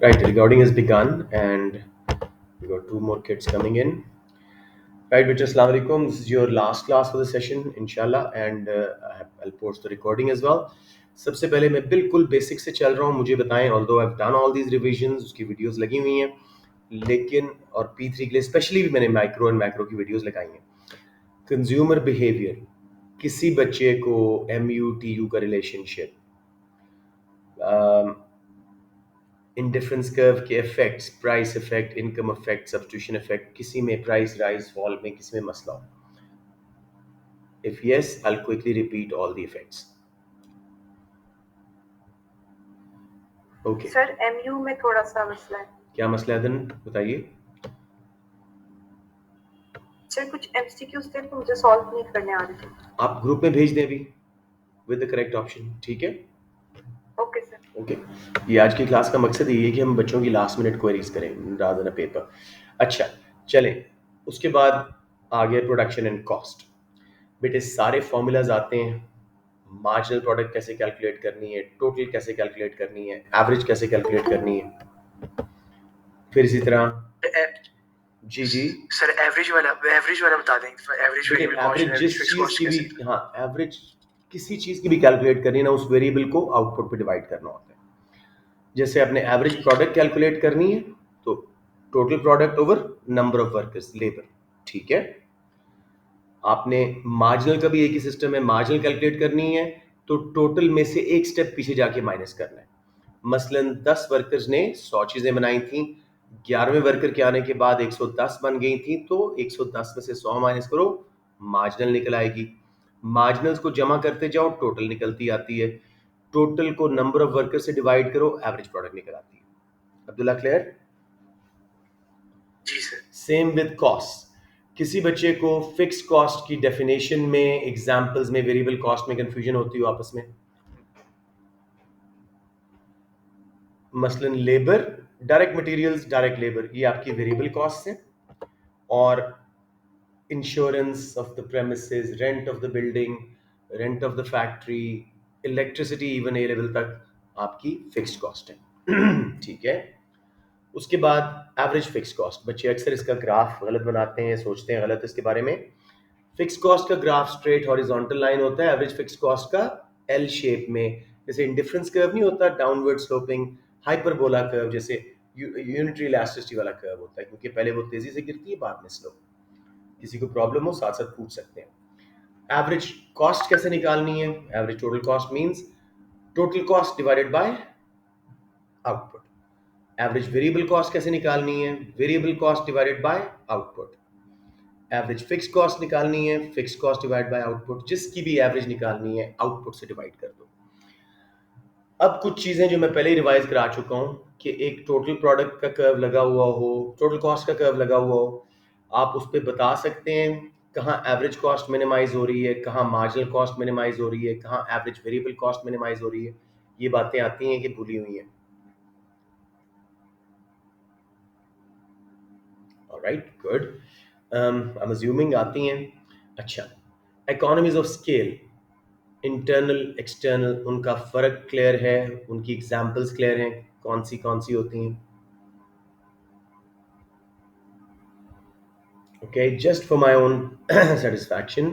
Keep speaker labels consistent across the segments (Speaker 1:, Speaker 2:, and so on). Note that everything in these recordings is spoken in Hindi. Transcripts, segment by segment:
Speaker 1: Right, the recording has begun, and we got two more kids coming in. Right, which Assalamu alaikum. This is your last class for the session, inshallah, and I'll post the recording as well. सबसे पहले मैं बिल्कुल बेसिक से चल रहा हूँ, मुझे बताएं, although I've done all these revisions, उसकी वीडियोस लगी हुई हैं, लेकिन और P3 के लिए स्पेशली भी मैंने माइक्रो एंड मैक्रो की वीडियोस लगाई हैं. कंज्यूमर बिहेवियर, किसी बच्चे को MU-TU का रिलेशनशिप, इंडिफरेंस कर्व के effects, price effect, income effect, substitution effect, किसी में प्राइस राइज फॉल में, किसी में मसला हो. If yes, I will quickly repeat all the effects. Okay
Speaker 2: sir MU में थोड़ा सा मसला है.
Speaker 1: क्या मसला है, दिन बताइए.
Speaker 2: सर कुछ एमसीक्यूज थे तो मुझे सॉल्व नहीं करने आ रहे थे.
Speaker 1: आप ग्रुप में भेज दें अभी विद द करेक्ट ऑप्शन, ठीक है.
Speaker 2: Okay sir.
Speaker 1: ओके, ये आज की क्लास का मकसद ये है कि हम बच्चों की लास्ट मिनट क्वेरीज करें रादर देन पेपर. अच्छा चलें, उसके बाद आ गया प्रोडक्शन एंड कॉस्ट. बेटे सारे फॉर्मूलाज आते हैं. मार्जिनल प्रोडक्ट कैसे कैलकुलेट करनी है, टोटल कैसे कैलकुलेट करनी है, एवरेज कैसे कैलकुलेट करनी है. फिर इसी तरह जी जी
Speaker 3: सर एवरेज वाला बता दें.
Speaker 1: एवरेज जिस चीज की भी, हाँ एवरेज किसी चीज की भी कैलकुलेट करनी है ना, उस वेरिएबल को आउटपुट पे डिवाइड करना होता है. जैसे आपने एवरेज प्रोडक्ट कैलकुलेट करनी है तो total product over number of workers, labour, ठीक है. आपने मार्जिनल का भी एक ही सिस्टम है, मार्जिनल कैलकुलेट करनी है तो टोटल में से एक स्टेप पीछे जाके माइनस करना है. मसलन 10 वर्कर्स ने 100 चीजें बनाई थी, 11वें वर्कर के आने के बाद 110 बन गई थी, तो 110 में से 100 माइनस करो, मार्जिनल निकल आएगी. मार्जिनल्स को जमा करते जाओ, टोटल निकलती आती है. टोटल को नंबर ऑफ वर्कर से डिवाइड करो, एवरेज प्रोडक्ट निकल आती है. अब्दुल्ला क्लियर?
Speaker 3: जी सर.
Speaker 1: Same with cost. किसी बच्चे को फिक्स कॉस्ट की डेफिनेशन में, एग्जांपल्स में, वेरिएबल कॉस्ट में कंफ्यूजन होती हो आपस में? मसलन labour, direct materials, direct labour, ये आपकी वेरिएबल कॉस्ट है. और insurance of the premises, rent of the building, rent of the factory, electricity, even a level तक आपकी फिक्स्ड कॉस्ट है. ठीक है. उसके बाद एवरेज फिक्स कॉस्ट. बच्चे अक्सर इसका ग्राफ गलत बनाते हैं, सोचते हैं गलत इसके बारे में. फिक्स कॉस्ट का ग्राफ स्ट्रेट हॉरिजॉन्टल लाइन होता है, एवरेज फिक्स कॉस्ट का एल शेप में, जैसे इंडिफरेंस कर्व नहीं होता, डाउनवर्ड स्लोपिंग हाइपरबोला कर्व, जैसे यूनिटरी इलास्टिसिटी वाला कर्व होता है, क्योंकि पहले वो तेजी से गिरती है, बाद में स्लो. किसी को प्रॉब्लम हो साथ साथ पूछ सकते हैं. एवरेज कॉस्ट कैसे निकालनी है? Average total cost means total cost divided by output. Average variable cost कैसे निकालनी है? Variable cost divided by output. Average fix cost निकालनी है, fix cost divide by output. जिसकी भी एवरेज निकालनी है, आउटपुट से डिवाइड कर दो. अब कुछ चीजें जो मैं पहले ही रिवाइज करा चुका हूं कि एक टोटल प्रोडक्ट का कर्व लगा हुआ हो, टोटल कॉस्ट का कर्व लगा हुआ हो, आप उस पर बता सकते हैं कहाँ एवरेज कॉस्ट मिनिमाइज हो रही है, कहाँ मार्जिनल कॉस्ट मिनिमाइज हो रही है, कहाँ एवरेज वेरिएबल कॉस्ट मिनिमाइज हो रही है. ये बातें आती हैं कि भूली हुई हैं? Alright, good. I am assuming आती हैं. अच्छा, economies of scale, internal external, उनका फ़र्क क्लियर है, उनकी एग्जांपल्स क्लियर हैं, कौन सी होती हैं? Okay, just for my own satisfaction,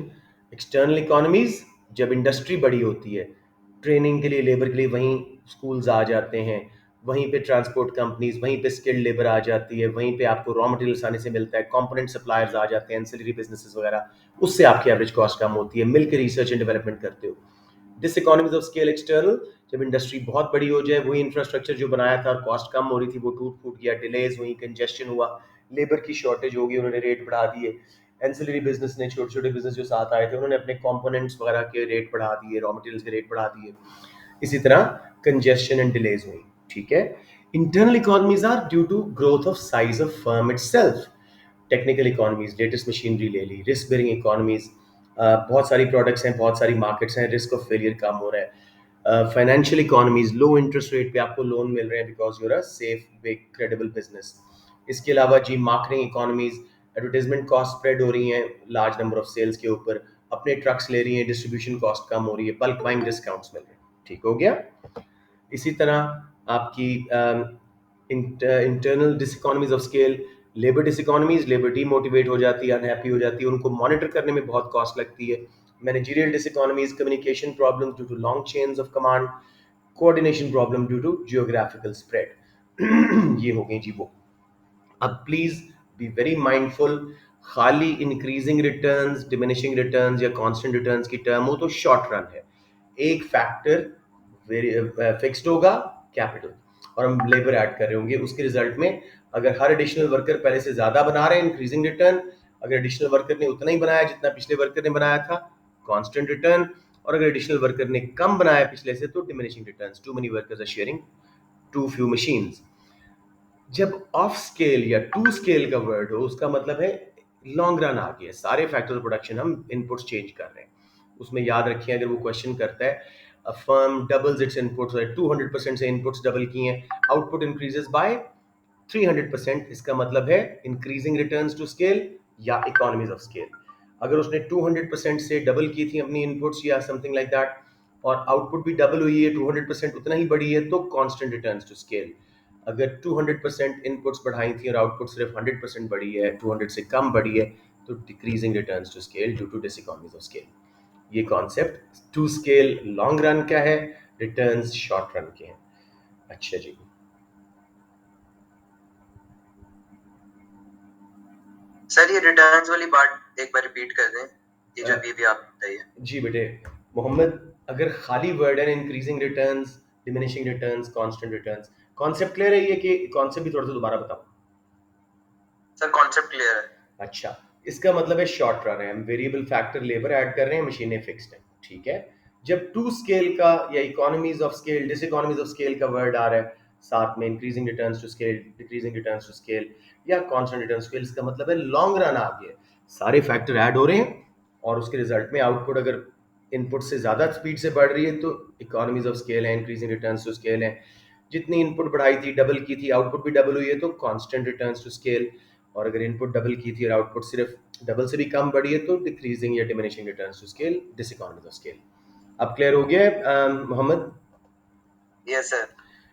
Speaker 1: external economies जब इंडस्ट्री बड़ी होती है, ट्रेनिंग के लिए, लेबर के लिए वहीं स्कूल्स आ जाते हैं, वहीं पे ट्रांसपोर्ट कंपनीज, वहीं पे स्किल्ड लेबर आ जाती है, वहीं पे आपको रॉ मटेरियल आसानी से मिलता है, कंपोनेंट सप्लायर्स आ जाते हैं, एंसिलरी बिजनेसेस वगैरह, उससे आपकी एवरेज कॉस्ट कम होती है. मिलकर रिसर्च एंड डेवलपमेंट करते हो. This economies of scale external, जब इंडस्ट्री बहुत बड़ी हो जाए, वही इंफ्रास्ट्रक्चर जो बनाया था और कॉस्ट कम हो रही थी वो टूट फूट गया, डिलेज हुई, कंजेशन हुआ, लेबर की शॉर्टेज होगी, उन्होंने रेट बढ़ा दिए. एंसिलरी बिजनेस ने, छोटे छोटे बिजनेस जो साथ आए थे, उन्होंने अपने कंपोनेंट्स वगैरह के रेट बढ़ा दिए, रॉ मटेरियल्स के रेट बढ़ा दिए. इसी तरह कंजेशन एंड डिलेज हुई. ठीक है. Internal economies are due to growth of size of firm itself. Technical economies, latest machinery ले ली. रिस्क बेरिंग इकोनॉमीज, बहुत सारी प्रोडक्ट्स हैं, बहुत सारी मार्केट्स हैं, रिस्क ऑफ फेलियर कम हो रहा है. Financial economies, low interest rate पे आपको लोन मिल रहे हैं because you're a safe big credible business. इसके अलावा जी marketing economies, advertisement cost spread हो रही हैं लार्ज नंबर ऑफ सेल्स के ऊपर, अपने ट्रक्स ले रही हैं, डिस्ट्रीब्यूशन कॉस्ट कम हो रही है, बल्क बाइंग डिस्काउंट्स मिल रहे हैं. ठीक हो गया. इसी तरह आपकी internal diseconomies of scale, labour diseconomies, labour demotivate हो जाती है, अनहैप्पी हो जाती है, उनको मॉनिटर करने में बहुत कॉस्ट लगती है। Managerial diseconomies, communication problems due to long chains of command, coordination problem due to geographical spread. ये हो गई जी वो। अब प्लीज बी वेरी माइंडफुल, खाली इंक्रीजिंग रिटर्न्स, डिमिनिशिंग रिटर्न्स या कांस्टेंट रिटर्न्स की टर्म हो तो शॉर्ट रन है। एक फैक्टर वेरी फिक्स्ड होगा, कैपिटल, और हम लेबर ऐड कर रहे होंगे उसके रिजल्ट में। अगर हर एडिशनल वर्कर पहले से ज्यादा बना रहे हैं, इंक्रीजिंग रिटर्न। अगर एडिशनल वर्कर ने उतना ही बनाया जितना पिछले वर्कर ने बनाया था, कांस्टेंट रिटर्न। और अगर एडिशनल वर्कर ने कम बनाया पिछले से तो diminishing returns, too many workers are sharing too few machines. जब ऑफ स्केल या टू स्केल का वर्ड हो उसका मतलब है लॉन्ग रन आ गया, सारे फैक्टर्स प्रोडक्शन हम इनपुट्स चेंज कर रहे हैं। उसमें याद रखिए, अगर वो क्वेश्चन करता है a firm doubles it's inputs, 200% से इनपुट्स डबल किए हैं, आउटपुट इंक्रीजेस बाय 300%, इसका मतलब है इंक्रीजिंग रिटर्न्स टू स्केल या इकोनॉमीज ऑफ स्केल। अगर उसने 200% से डबल की थी अपनी इनपुट्स या समथिंग लाइक दैट, और आउटपुट भी डबल हुई है, 200% उतना ही बढ़ी है, तो कांस्टेंट रिटर्न्स टू स्केल। अगर 200% इनपुट्स बढ़ाई थी और आउटपुट सिर्फ 100% बढ़ी है, 200 से कम बढ़ी है, तो decreasing returns to scale due to diseconomies of scale. ये concept to scale long run का है, रिटर्न्स शॉर्ट रन के हैं। अच्छा जी,
Speaker 4: सर ये रिटर्न्स वाली बात एक बार रिपीट कर दें, ये जो अभी आप बताइए।
Speaker 1: जी बेटे मोहम्मद, अगर खाली वर्ड है increasing returns, diminishing returns, constant returns, concept clear है? ये कि कॉन्सेप्ट भी थोड़ा सा दोबारा बताओ।
Speaker 4: सर कॉन्सेप्ट क्लियर है।
Speaker 1: अच्छा, इसका मतलब है शॉर्ट रन है, हम वेरिएबल फैक्टर लेबर ऐड कर रहे हैं, मशीनें फिक्स्ड हैं, ठीक है। जब टू स्केल का या economies of scale, diseconomies of scale का वर्ड आ रहा है साथ में, increasing returns to scale, decreasing returns to scale या कांस्टेंट रिटर्न्स टू स्केल, इसका मतलब है लॉन्ग रन आ गया, सारे फैक्टर ऐड हो रहे हैं और उसके रिजल्ट में आउटपुट अगर इनपुट से ज़्यादा स्पीड से बढ़ रही है तो इकोनॉमीज ऑफ स्केल है, इंक्रीजिंग रिटर्न्स टू स्केल है। जितनी इनपुट बढ़ाई थी, डबल की थी, आउटपुट भी डबल हुई है, तो कांस्टेंट रिटर्न्स टू स्केल। और अगर इनपुट डबल की थी और आउटपुट सिर्फ डबल से भी कम बढ़ी है तो डिक्रीजिंग या diminishing returns to scale, diseconomies of scale. अब क्लियर हो गया है Mohammad?
Speaker 4: Yes sir,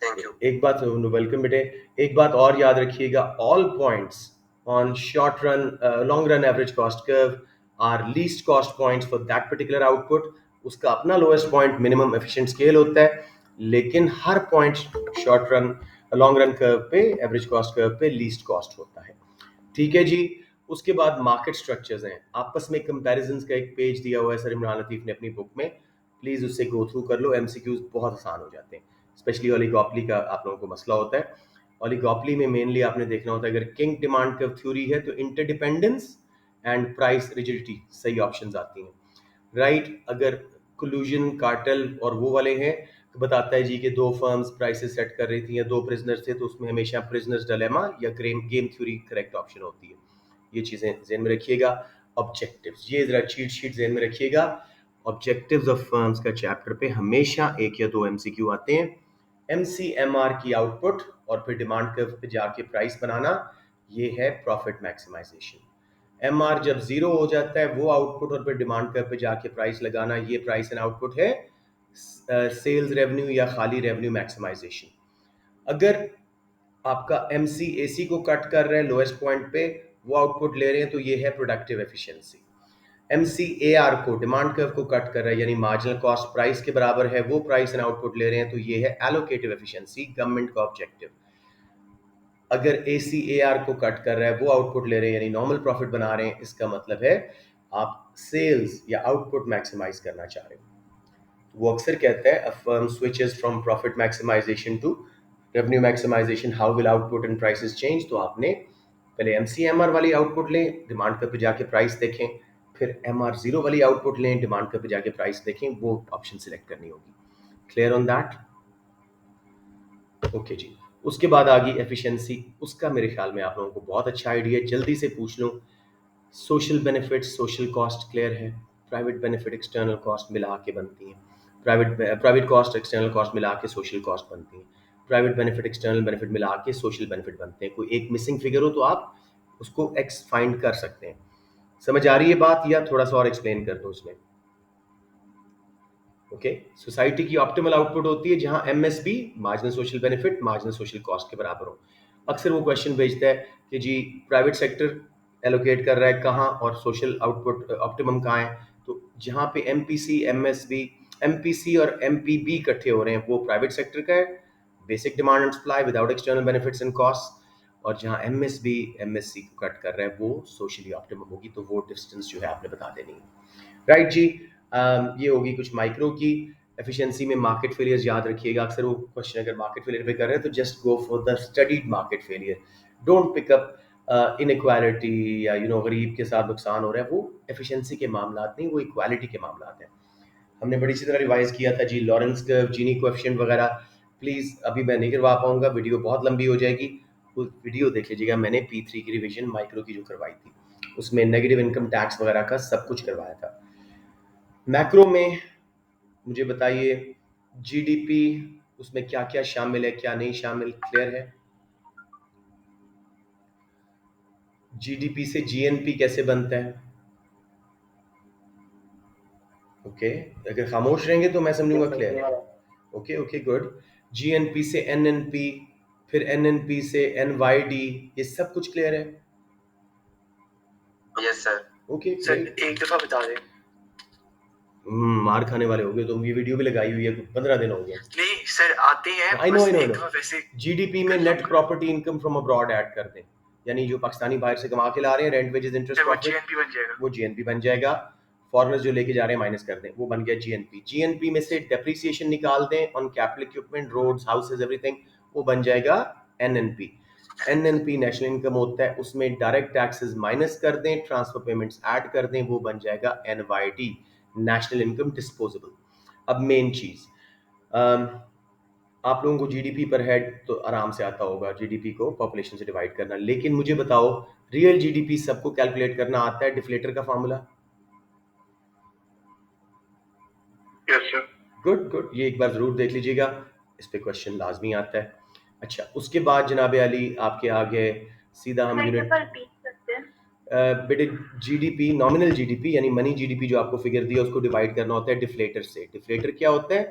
Speaker 4: thank you.
Speaker 1: एक बात, वेलकम बेटे, एक बात और याद रखिएगा, all points on short run long run average cost curve are least cost points for that particular output. उसका अपना lowest point minimum efficient scale होता है, लेकिन हर point short run long run curve पे, एवरेज कॉस्ट कर्व पे लीस्ट कॉस्ट होता है, ठीक है जी। उसके बाद मार्केट स्ट्रक्चर्स हैं, आपस में कंपैरिजंस का एक पेज दिया हुआ है सर इमरान लतीफ ने अपनी बुक में, प्लीज उससे गो थ्रू कर लो, एमसीक्यूज बहुत आसान हो जाते हैं। स्पेशली ओलिगोपोली का आप लोगों को मसला होता है, ओलिगोपोली में मेनली आपने देखना होता है, अगर किंग डिमांड कर्व थ्योरी है तो इंटरडिपेंडेंस एंड प्राइस रिजिडिटी सही ऑप्शंस आती हैं, राइट। अगर कोल्यूजन, कार्टेल और वो वाले हैं तो बताता है जी कि दो फर्म्स प्राइसेस सेट कर रही थी या दो प्रिजनर्स थे, तो उसमें हमेशा प्रिजनर्स डिलेमा या गेम थ्योरी करेक्ट ऑप्शन होती है। ये चीज़ें ध्यान में रखिएगा। ऑब्जेक्टिव्स, ये जरा चीट शीट ध्यान में रखिएगा। ऑब्जेक्टिव्स ऑफ फर्म्स का चैप्टर पे हमेशा एक या दो एमसीक्यू आते हैं। एमसीएमआर की आउटपुट और फिर डिमांड कर्व पे जाके प्राइस बनाना, ये है प्रॉफिट मैक्सिमाइजेशन। एमआर जब जीरो हो जाता है वो आउटपुट, और फिर डिमांड कर्व पे जाके प्राइस लगाना, ये प्राइस एंड आउटपुट है सेल्स रेवेन्यू या खाली रेवेन्यू मैक्सिमाइजेशन। अगर आपका एमसीएसी को कट कर रहे हैं लोएस्ट पॉइंट पे, वो आउटपुट ले रहे हैं, तो ये है प्रोडक्टिव एफिशिएंसी। एमसीएआर को, डिमांड कर्व को कट कर रहा है, यानी मार्जिनल कॉस्ट प्राइस के बराबर है, वो प्राइस एंड आउटपुट ले रहे हैं, तो ये है एलोकेटिव एफिशिएंसी, गवर्नमेंट का ऑब्जेक्टिव। अगर एसीएआर को कट कर रहा है, वो आउटपुट ले रहे हैं, यानी नॉर्मल प्रॉफिट बना रहे हैं, इसका मतलब है आप सेल्स या आउटपुट मैक्सिमाइज करना चाह रहे हो। वो अक्सर कहता है, a firm switches from profit maximization to revenue maximization, how will output and prices change? तो आपने पहले MCMR वाली आउटपुट लें, डिमांड कर्व पे जाके प्राइस देखें, फिर MR0 वाली आउटपुट लें, डिमांड कर्व पे जाके प्राइस देखें, वो ऑप्शन सिलेक्ट करनी होगी। Clear on that? ओके जी। उसके बाद आ गई एफिशिएंसी, उसका मेरे ख्याल में आप लोगों को बहुत अच्छा आइडिया है, जल्दी से पूछ लो। Social benefits, social cost clear है, प्राइवेट बेनिफिट, एक्सटर्नल कॉस्ट मिला के बनती हैं, प्राइवेट कॉस्ट एक्सटर्नल कॉस्ट मिला के सोशल कॉस्ट बनती हैं, प्राइवेट बेनिफिट एक्सटर्नल बेनिफिट मिला के सोशल बेनिफिट बनते हैं। कोई एक मिसिंग फिगर हो तो आप उसको एक्स फाइंड कर सकते हैं। समझ आ रही है बात या थोड़ा सा और एक्सप्लेन कर दूं उसमें? ओके, सोसाइटी की ऑप्टिमल आउटपुट होती है जहां MSB, marginal social benefit, marginal social cost के बराबर हो। अक्सर वो क्वेश्चन भेजता है कि जी प्राइवेट सेक्टर एलोकेट कर रहा है कहाँ और सोशल आउटपुट ऑप्टिमम कहाँ है। तो जहाँ पे एमपीसी, एमएसबी, एमपीसी और एमपीबी इकट्ठे हो रहे हैं वो प्राइवेट सेक्टर का है, basic demand and supply without external benefits and cost. और जहाँ एमएसबी एमएससी को कट कर रहा है वो सोशली ऑप्टिमम होगी। तो वो डिस्टेंस जो है आपने बता देनी है। राइट जी, ये होगी कुछ माइक्रो की एफिशिएंसी में। मार्केट फेलियर्स याद रखिएगा, अक्सर वो क्वेश्चन अगर मार्केट फेलियर पे कर रहे हैं तो just go for the studied market failure, don't pick up inequality या गरीब के साथ नुकसान हो रहा है। वो एफिशिएंसी के मामला नहीं, वो इक्वालिटी के मामला हैं। हमने बड़ी अच्छी तरह रिवाइज किया था जी, लॉरेंस कर्व, जीनी कोएफिशिएंट वगैरह। प्लीज़ अभी मैं नहीं करवा पाऊंगा, वीडियो बहुत लंबी हो जाएगी। वो वीडियो देख लीजिएगा, मैंने P3 की रिवीजन माइक्रो की जो करवाई थी उसमें नेगेटिव इनकम टैक्स वगैरह का सब कुछ करवाया था। मैक्रो में मुझे बताइए जीडीपी, उसमें क्या क्या शामिल है क्या नहीं शामिल, क्लियर है? जीडीपी से जीएनपी कैसे बनता है? ओके, अगर खामोश रहेंगे तो मैं समझूंगा क्लियर है। Okay okay good. जीएनपी से एनएनपी, फिर एनएनपी से एनवाईडी, ये सब कुछ क्लियर है?
Speaker 4: Yes sir.
Speaker 1: Okay
Speaker 3: sir
Speaker 1: great.
Speaker 3: एक दफा बता दें।
Speaker 1: मार खाने वाले हो गए तुम, ये वीडियो भी लगाई हुई है, 15 दिन हो गए।
Speaker 3: नहीं सर आते हैं,
Speaker 1: आई नो
Speaker 3: बस
Speaker 1: आई नो
Speaker 3: एक दफा वैसे
Speaker 1: जीडीपी में net property income from abroad add कर दें, यानी जो पाकिस्तानी बाहर से कमा के ला रहे हैं, रेंट वेजेस इंटरेस्ट
Speaker 3: सर वो
Speaker 1: प्रॉफिट,
Speaker 3: जीएनपी बन जाएगा।
Speaker 1: वो जीएनपी बन जाएगा। फॉरेनर्स जो लेके जा रहे हैं माइनस कर दें, वो बन गया जीएनपी। जीएनपी में से डेप्रिसिएशन निकाल दें on capital equipment, roads, houses, everything, वो बन जाएगा एनएनपी। एनएनपी नेशनल इनकम होता है, उसमें डायरेक्ट टैक्सेस माइनस कर दें, ट्रांसफर पेमेंट्स ऐड कर दें, वो बन जाएगा एनवाईडी, नेशनल इनकम डिस्पोजेबल। अब मेन चीज, आप लोगों को जीडीपी पर हेड तो आराम से आता होगा, जीडीपी को पॉपुलेशन से डिवाइड करना, लेकिन मुझे बताओ रियल जीडीपी सबको कैलकुलेट करना आता है डिफ्लेटर का formula?
Speaker 3: Yes sir.
Speaker 1: Good good, ये एक बार जरूर देख लीजिएगा, इस पे क्वेश्चन लाजमी आता है। अच्छा, उसके बाद जनाब अली आपके आगे सीधा हम यूनिट बेटे जीडीपी, नॉमिनल जीडीपी यानी मनी जीडीपी जो आपको फिगर दिया उसको डिवाइड करना होता है डिफ्लेटर से। डिफ्लेटर क्या होता है?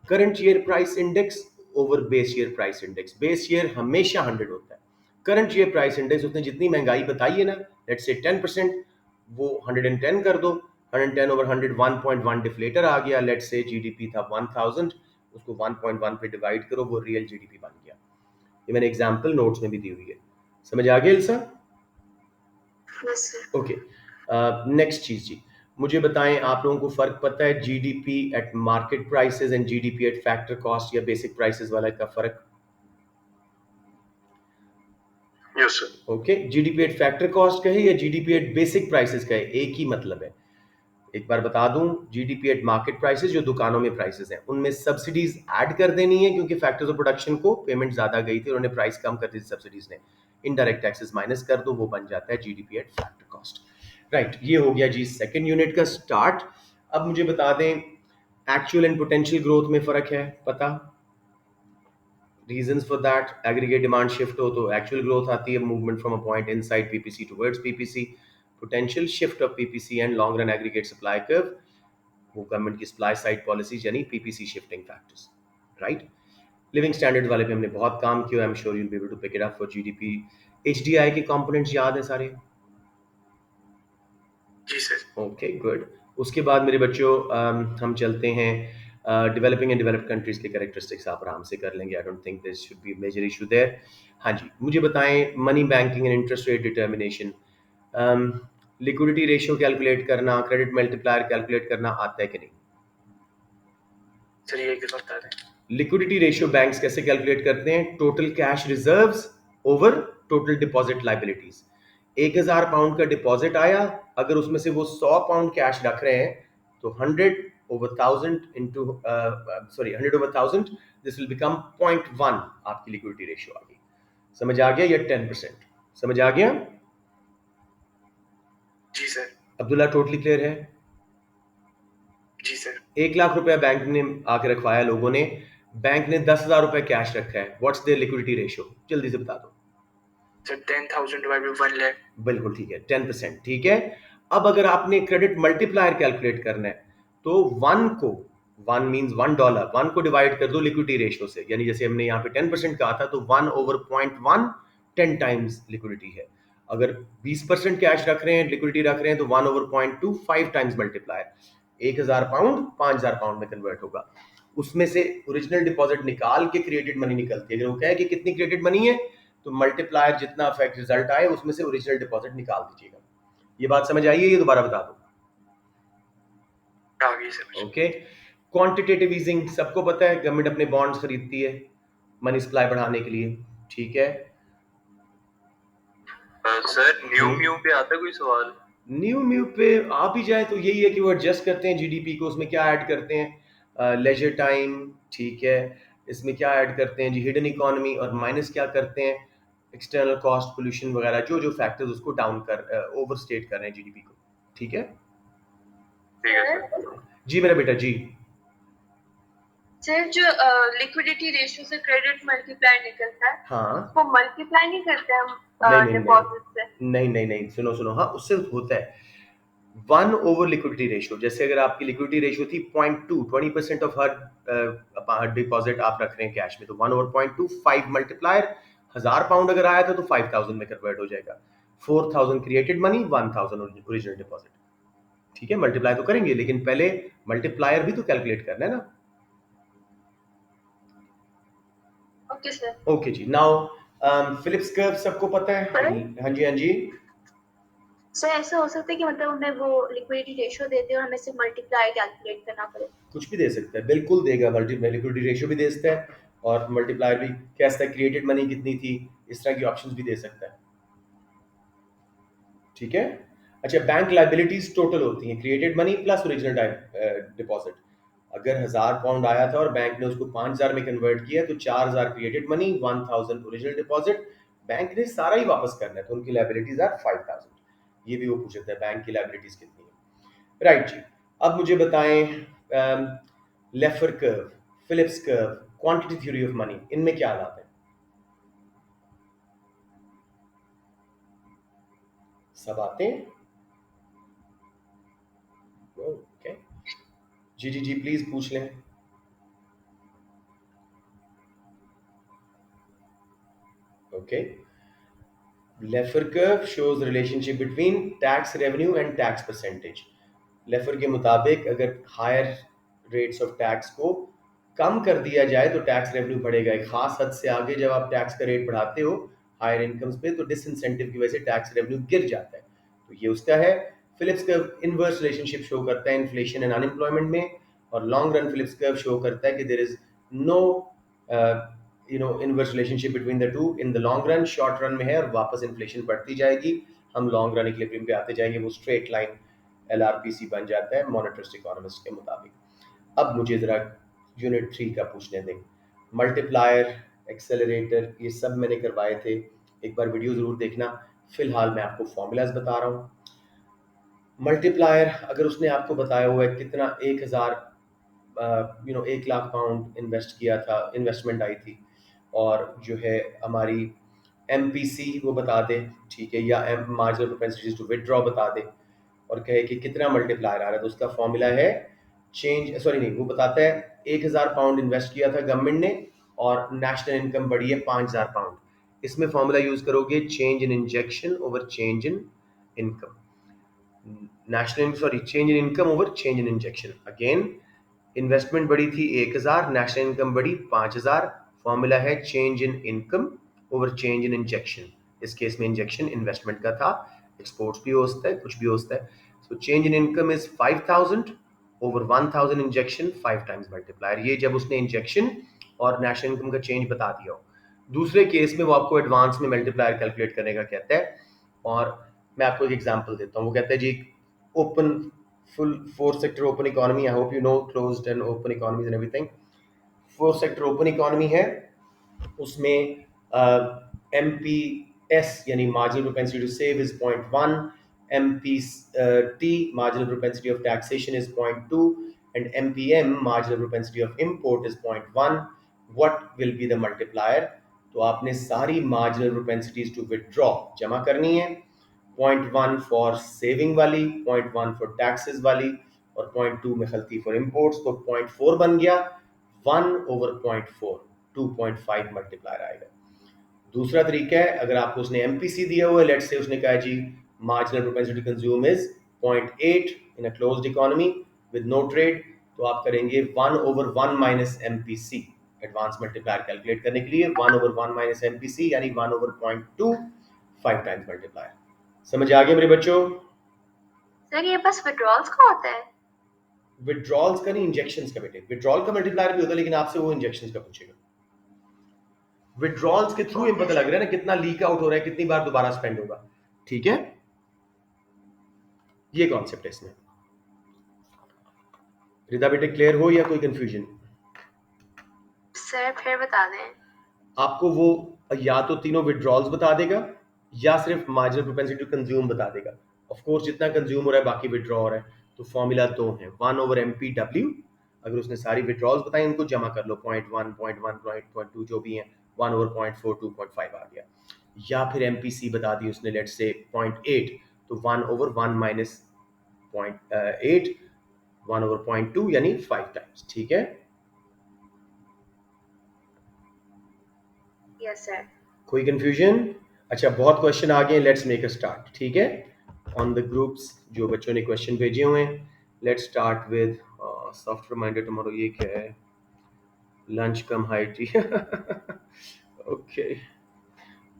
Speaker 1: Current year price index over base year price index. Base year हमेशा 100 होता है, करंट ईयर प्राइस इंडेक्स उसने जितनी महंगाई बताई है ना, लेट्स से 10%, वो 110 कर दो, 110 ओवर 100 1.1 डिफ्लेटर आ गया। लेट्स से जीडीपी था 1000, उसको 1.1 पे डिवाइड करो, वो रियल जीडीपी बन गया। ये मैंने एग्जांपल नोट्स में भी दी हुई है, समझ आ गया इल्सा? ओके, नेक्स्ट चीज जी, मुझे बताएं आप लोगों को फर्क पता है GDP at market prices and GDP at factor cost या बेसिक प्राइसेस वाला का फर्क?
Speaker 3: Yes sir.
Speaker 1: Okay, GDP at factor cost कहे या जीडीपी एट बेसिक प्राइसेस कहे, एक ही मतलब है। एक बार बता दूं, जीडीपी एट मार्केट प्राइसेस जो दुकानों में प्राइसेस हैं उनमें सब्सिडीज ऐड कर देनी है, क्योंकि फैक्टर्स ऑफ प्रोडक्शन को पेमेंट ज्यादा गई थी, उन्होंने प्राइस कम कर दी सब्सिडीज ने। इनडायरेक्ट टैक्सेस माइनस कर दो, वो बन जाता है GDP at factor cost. Right, ये हो गया जी सेकंड यूनिट का स्टार्ट। अब मुझे बता दें एक्चुअल एंड पोटेंशियल ग्रोथ में फर्क है पता? Reasons for that, aggregate demand shift हो तो एक्चुअल ग्रोथ आती है, movement from a point inside PPC towards PPC. Potential shift of PPC and long run aggregate supply curve, वो गवर्नमेंट की सप्लाई साइड पॉलिसीज यानी PPC shifting factors. Right, living standard वाले पे हमने बहुत काम किया, I am sure you will be able to pick it up for GDP. HDI के कंपोनेंट्स याद है सारे?
Speaker 3: जी सर।
Speaker 1: Okay good. उसके बाद मेरे बच्चों हम चलते हैं डेवलपिंग एंड डेवलप्ड कंट्रीज के कैरेक्टरिस्टिक्स आप आराम से कर लेंगे, I don't think this should be major issue there. हाँ जी, मुझे बताएं money banking and interest rate determination, liquidity ratio calculate करना, क्रेडिट मल्टीप्लायर कैलकुलेट करना आता है कि नहीं?
Speaker 3: सर ये एक दफा बता दें।
Speaker 1: लिक्विडिटी रेशियो बैंक्स कैसे कैलकुलेट करते हैं? Total cash reserves over total deposit liabilities. 1000 pound का डिपॉजिट आया, अगर उसमें से वो 100 पाउंड कैश रख रहे हैं तो 100 over 1000 into 100 over 1000, this will become 0.1 आपकी लिक्विडिटी रेशियो आ गई। समझ आ गया? या 10%? समझ आ गया?
Speaker 3: जी सर।
Speaker 1: अब्दुल्ला टोटली क्लियर है?
Speaker 3: जी सर।
Speaker 1: 1 लाख रुपया बैंक ने आके रखवाया लोगों ने, बैंक ने 10,000 रुपए कैश रखा है, व्हाट्स देयर लिक्विडिटी रेशियो? जल्दी से बता दो।
Speaker 3: Sir 10,000 divided by 1 lakh.
Speaker 1: बिल्कुल ठीक है, 10%। ठीक है, अब अगर आपने क्रेडिट मल्टीप्लायर कैलकुलेट करना है तो 1 को वन मीन्स $1, 1 को डिवाइड कर दो लिक्विडिटी रेशियो से, यानी जैसे हमने यहाँ पे 10% कहा था तो 1/0.1 10 टाइम्स लिक्विडिटी है। अगर 20% कैश रख रहे हैं, लिक्विडिटी रख रहे हैं, तो 1/0.2 5 टाइम्स मल्टीप्लायर। 1000 पाउंड 5000 पाउंड में कन्वर्ट होगा। उसमें से ओरिजिनल डिपॉजिट निकाल के क्रिएटेड मनी निकलती है। अगर वो कहे कि कितनी क्रिएटेड मनी है, तो मल्टीप्लायर जितना इफेक्ट रिजल्ट आए उसमें से ओरिजिनल डिपॉजिट निकाल दीजिएगा। ये बात समझ आई है? ये दोबारा बता दो।
Speaker 3: आ गई समझ।
Speaker 1: ओके। क्वांटिटेटिव ईजिंग सबको पता है, गवर्नमेंट अपने बॉन्ड्स खरीदती है मनी सप्लाई बढ़ाने के लिए, ठीक है।
Speaker 4: सर न्यू म्यू पे आता है कोई सवाल?
Speaker 1: न्यू म्यू पे आ भी जाए तो यही है कि वो एडजस्ट करते हैं जीडीपी को, उसमें क्या ऐड करते हैं, लेजर टाइम, ठीक है, इसमें क्या ऐड करते हैं जी, हिडन इकोनॉमी, और माइनस क्या करते हैं, एक्सटर्नल कॉस्ट, पोल्यूशन वगैरह, जो जो फैक्टर्स उसको डाउन कर ओवरस्टेट कर रहे हैं जीडीपी को, ठीक है।
Speaker 4: ठीक है सर।
Speaker 1: जी मेरा बेटा जी।
Speaker 2: सर जो लिक्विडिटी रेशियो से क्रेडिट मल्टीप्लाई निकलता है,
Speaker 1: हाँ
Speaker 2: वो मल्टीप्लाई नहीं करते हम
Speaker 1: नहीं
Speaker 2: डिपॉजिट से?
Speaker 1: नहीं, सुनो सुनो, हाँ उससे होता है 1 ओवर लिक्विडिटी रेशियो। जैसे अगर आपकी लिक्विडिटी रेशियो थी 0.2, 20% ऑफ हर डिपॉजिट आप रख रहे हैं कैश में, तो 1/0.2 5 मल्टीप्लायर, 1000 पाउंड अगर आया था तो 5000 में कन्वर्ट हो जाएगा। 4000 क्रिएटेड मनी, 1000 ओरिजिनल डिपॉजिट, ठीक है। मल्टीप्लाई तो करेंगे, लेकिन पहले मल्टीप्लायर भी तो कैलकुलेट करना है ना।
Speaker 2: Okay sir.
Speaker 1: ओके जी। नाउ फिलिप्स कर्व सबको पता है? हाँ जी हाँ जी।
Speaker 2: सर ऐसा हो सकता है कि मतलब हमें वो लिक्विडिटी रेशियो देते हैं और हमें सिर्फ मल्टीप्लाई कैलकुलेट करना पड़े?
Speaker 1: कुछ भी दे सकता है, बिल्कुल देगा। लिक्विडिटी रेशियो भी दे सकता है और मल्टीप्लायर भी कह सकता है, क्रिएटेड मनी कितनी थी, इस तरह की ऑप्शंस भी दे सकता है, ठीक है। अच्छा, बैंक लाइबिलिटीज टोटल होती हैं created money plus original deposit. अगर 1000 पाउंड आया था और बैंक ने उसको 5000 में कन्वर्ट किया तो 4000 created money, 1000 original deposit, bank ने सारा ही वापस करना है, तो उनकी लाइबिलिटीज आर 5000। ये भी वो पूछ सकता है बैंक की लाइबिलिटीज कितनी है, राइट जी। अब मुझे बताएं Laffer curve, Phillips curve, quantity theory of money, इनमें क्या आते हैं? सब आते हैं? Okay ji ji ji, please पूछ लें। Okay, Laffer curve shows relationship between tax revenue and tax percentage. Laffer के मुताबिक अगर हायर रेट्स ऑफ टैक्स को कम कर दिया जाए तो टैक्स रेवेन्यू बढ़ेगा। एक खास हद से आगे जब आप टैक्स का रेट बढ़ाते हो हायर इनकम्स पे, तो डिसइंसेंटिव की वजह से टैक्स रेवेन्यू गिर जाता है। तो ये उसका है। Phillips curve inverse relationship show करता है इन्फ्लेशन एंड अनएम्प्लॉयमेंट में, और long run Phillips curve show करता है कि there is no inverse relationship between the two in the long run. Short run में है और वापस इन्फ्लेशन बढ़ती जाएगी, हम लॉन्ग रन इक्विलिब्रियम पे आते जाएंगे, वो स्ट्रेट लाइन LRPC बन जाता है मॉनेटरिस्ट इकोनॉमिस्ट के मुताबिक। अब मुझे ज़रा यूनिट 3 का पूछने दें। मल्टीप्लायर, एक्सेलरेटर, ये सब मैंने करवाए थे, एक बार वीडियो ज़रूर देखना। फिलहाल मैं आपको फॉर्मूलाज बता रहा हूँ। मल्टीप्लायर अगर उसने आपको बताया हुआ है कितना, 1 लाख पाउंड इन्वेस्ट किया था, इन्वेस्टमेंट आई थी, और जो है हमारी MPC वो बता दे, ठीक है, या मार्जिनल प्रोपेंसिटी टू विथड्रॉ बता दे, और कहे कि कितना मल्टीप्लायर आ रहा है, तो उसका फॉर्मूला है वो बताता है 1000 पाउंड इन्वेस्ट किया था गवर्नमेंट ने और नेशनल इनकम बढ़ी है 5000 पाउंड। इसमें फॉर्मूला यूज करोगे change in injection over change in income, change in income over change in injection. Again investment बढ़ी थी 1000, नेशनल इनकम बढ़ी 5000, फॉर्मूला है change in income over change in injection. इस केस में इंजेक्शन इन्वेस्टमेंट का था, एक्सपोर्ट्स भी हो सकता है, कुछ भी हो सकता है। So change in income is 5000 over 1000 injection, 5 times multiplier. ये जब उसने इंजेक्शन और नेशनल इनकम का चेंज बता दिया हो। दूसरे केस में वो आपको एडवांस में मल्टीप्लायर कैलकुलेट करने का कहता है, और मैं आपको एक एग्जांपल देता हूँ। वो कहता है जी open full four sector open economy, I hope you know closed and open economies and everything। four sector open economy है, उसमें MPS यानी marginal propensity to save is 0.1, MPT marginal propensity of taxation is 0.2, and MPM marginal propensity of import is 0.1। what will be the multiplier? तो आपने सारी marginal propensities to withdraw जमा करनी है, 0.1 फॉर सेविंग वाली, 0.1 फॉर टैक्सेस वाली, और 0.2 में खलती फॉर इम्पोर्ट्स, तो 0.4 बन गया, 1/0.4, 2.5 मल्टीप्लायर आएगा। दूसरा तरीका है, अगर आपको उसने एमपीसी दिया हुआ है, लेट्स से उसने कहा जी marginal propensity to consume is 0.8 in a closed economy with no trade, तो आप करेंगे 1/1 minus MPC advance multiplier calculate करने के लिए, 1/1 माइनस एमपीसी यानी 1/0.2, 5 टाइम्स मल्टीप्लायर। समझ आ गया मेरे बच्चों?
Speaker 2: सर ये बस विड्रॉल्स का होता है?
Speaker 1: विड्रॉल्स का नहीं, इंजेक्शंस का बेटे। विड्रॉल का मल्टीप्लायर भी होता है, लेकिन आपसे वो इंजेक्शंस का पूछेगा। विड्रॉल्स के थ्रू
Speaker 2: Okay,
Speaker 1: पता लग रहा है ना कितना लीक आउट हो रहा है, कितनी बार दोबारा स्पेंड होगा। ठीक है, ये कॉन्सेप्ट है इसमें। रिदा बेटे क्लियर हो या कोई कंफ्यूजन?
Speaker 2: सर फिर बता दें।
Speaker 1: आपको वो या तो तीनों विड्रॉल्स बता देगा या सिर्फ मार्जिनल प्रोपेंसिटी टू कंज्यूम बता देगा। ऑफ कोर्स जितना कंज्यूम हो रहा है बाकी विड्रॉ हो रहा है, तो फॉर्मूला दो है, 1/MPW। अगर उसने सारी विड्रॉल्स बताई उनको जमा कर लो, 0.1, 0.1, 0.2 जो भी है, 1/0.4, 2.5 आ गया। या फिर एमपीसी बता दी उसने, लेट्स से 0.8, तो 1/1 माइनस 0.8, 1/0.2 यानी 5 टाइम्स। ठीक है,
Speaker 2: यस सर।
Speaker 1: कोई कंफ्यूजन? अच्छा, बहुत क्वेश्चन आ गए, लेट्स मेक अ स्टार्ट। ठीक है, ऑन द ग्रुप्स जो बच्चों ने क्वेश्चन भेजे हुए हैं, let's start with soft reminder tomorrow. ये क्या है? लंच कम हाइट जी। ओके,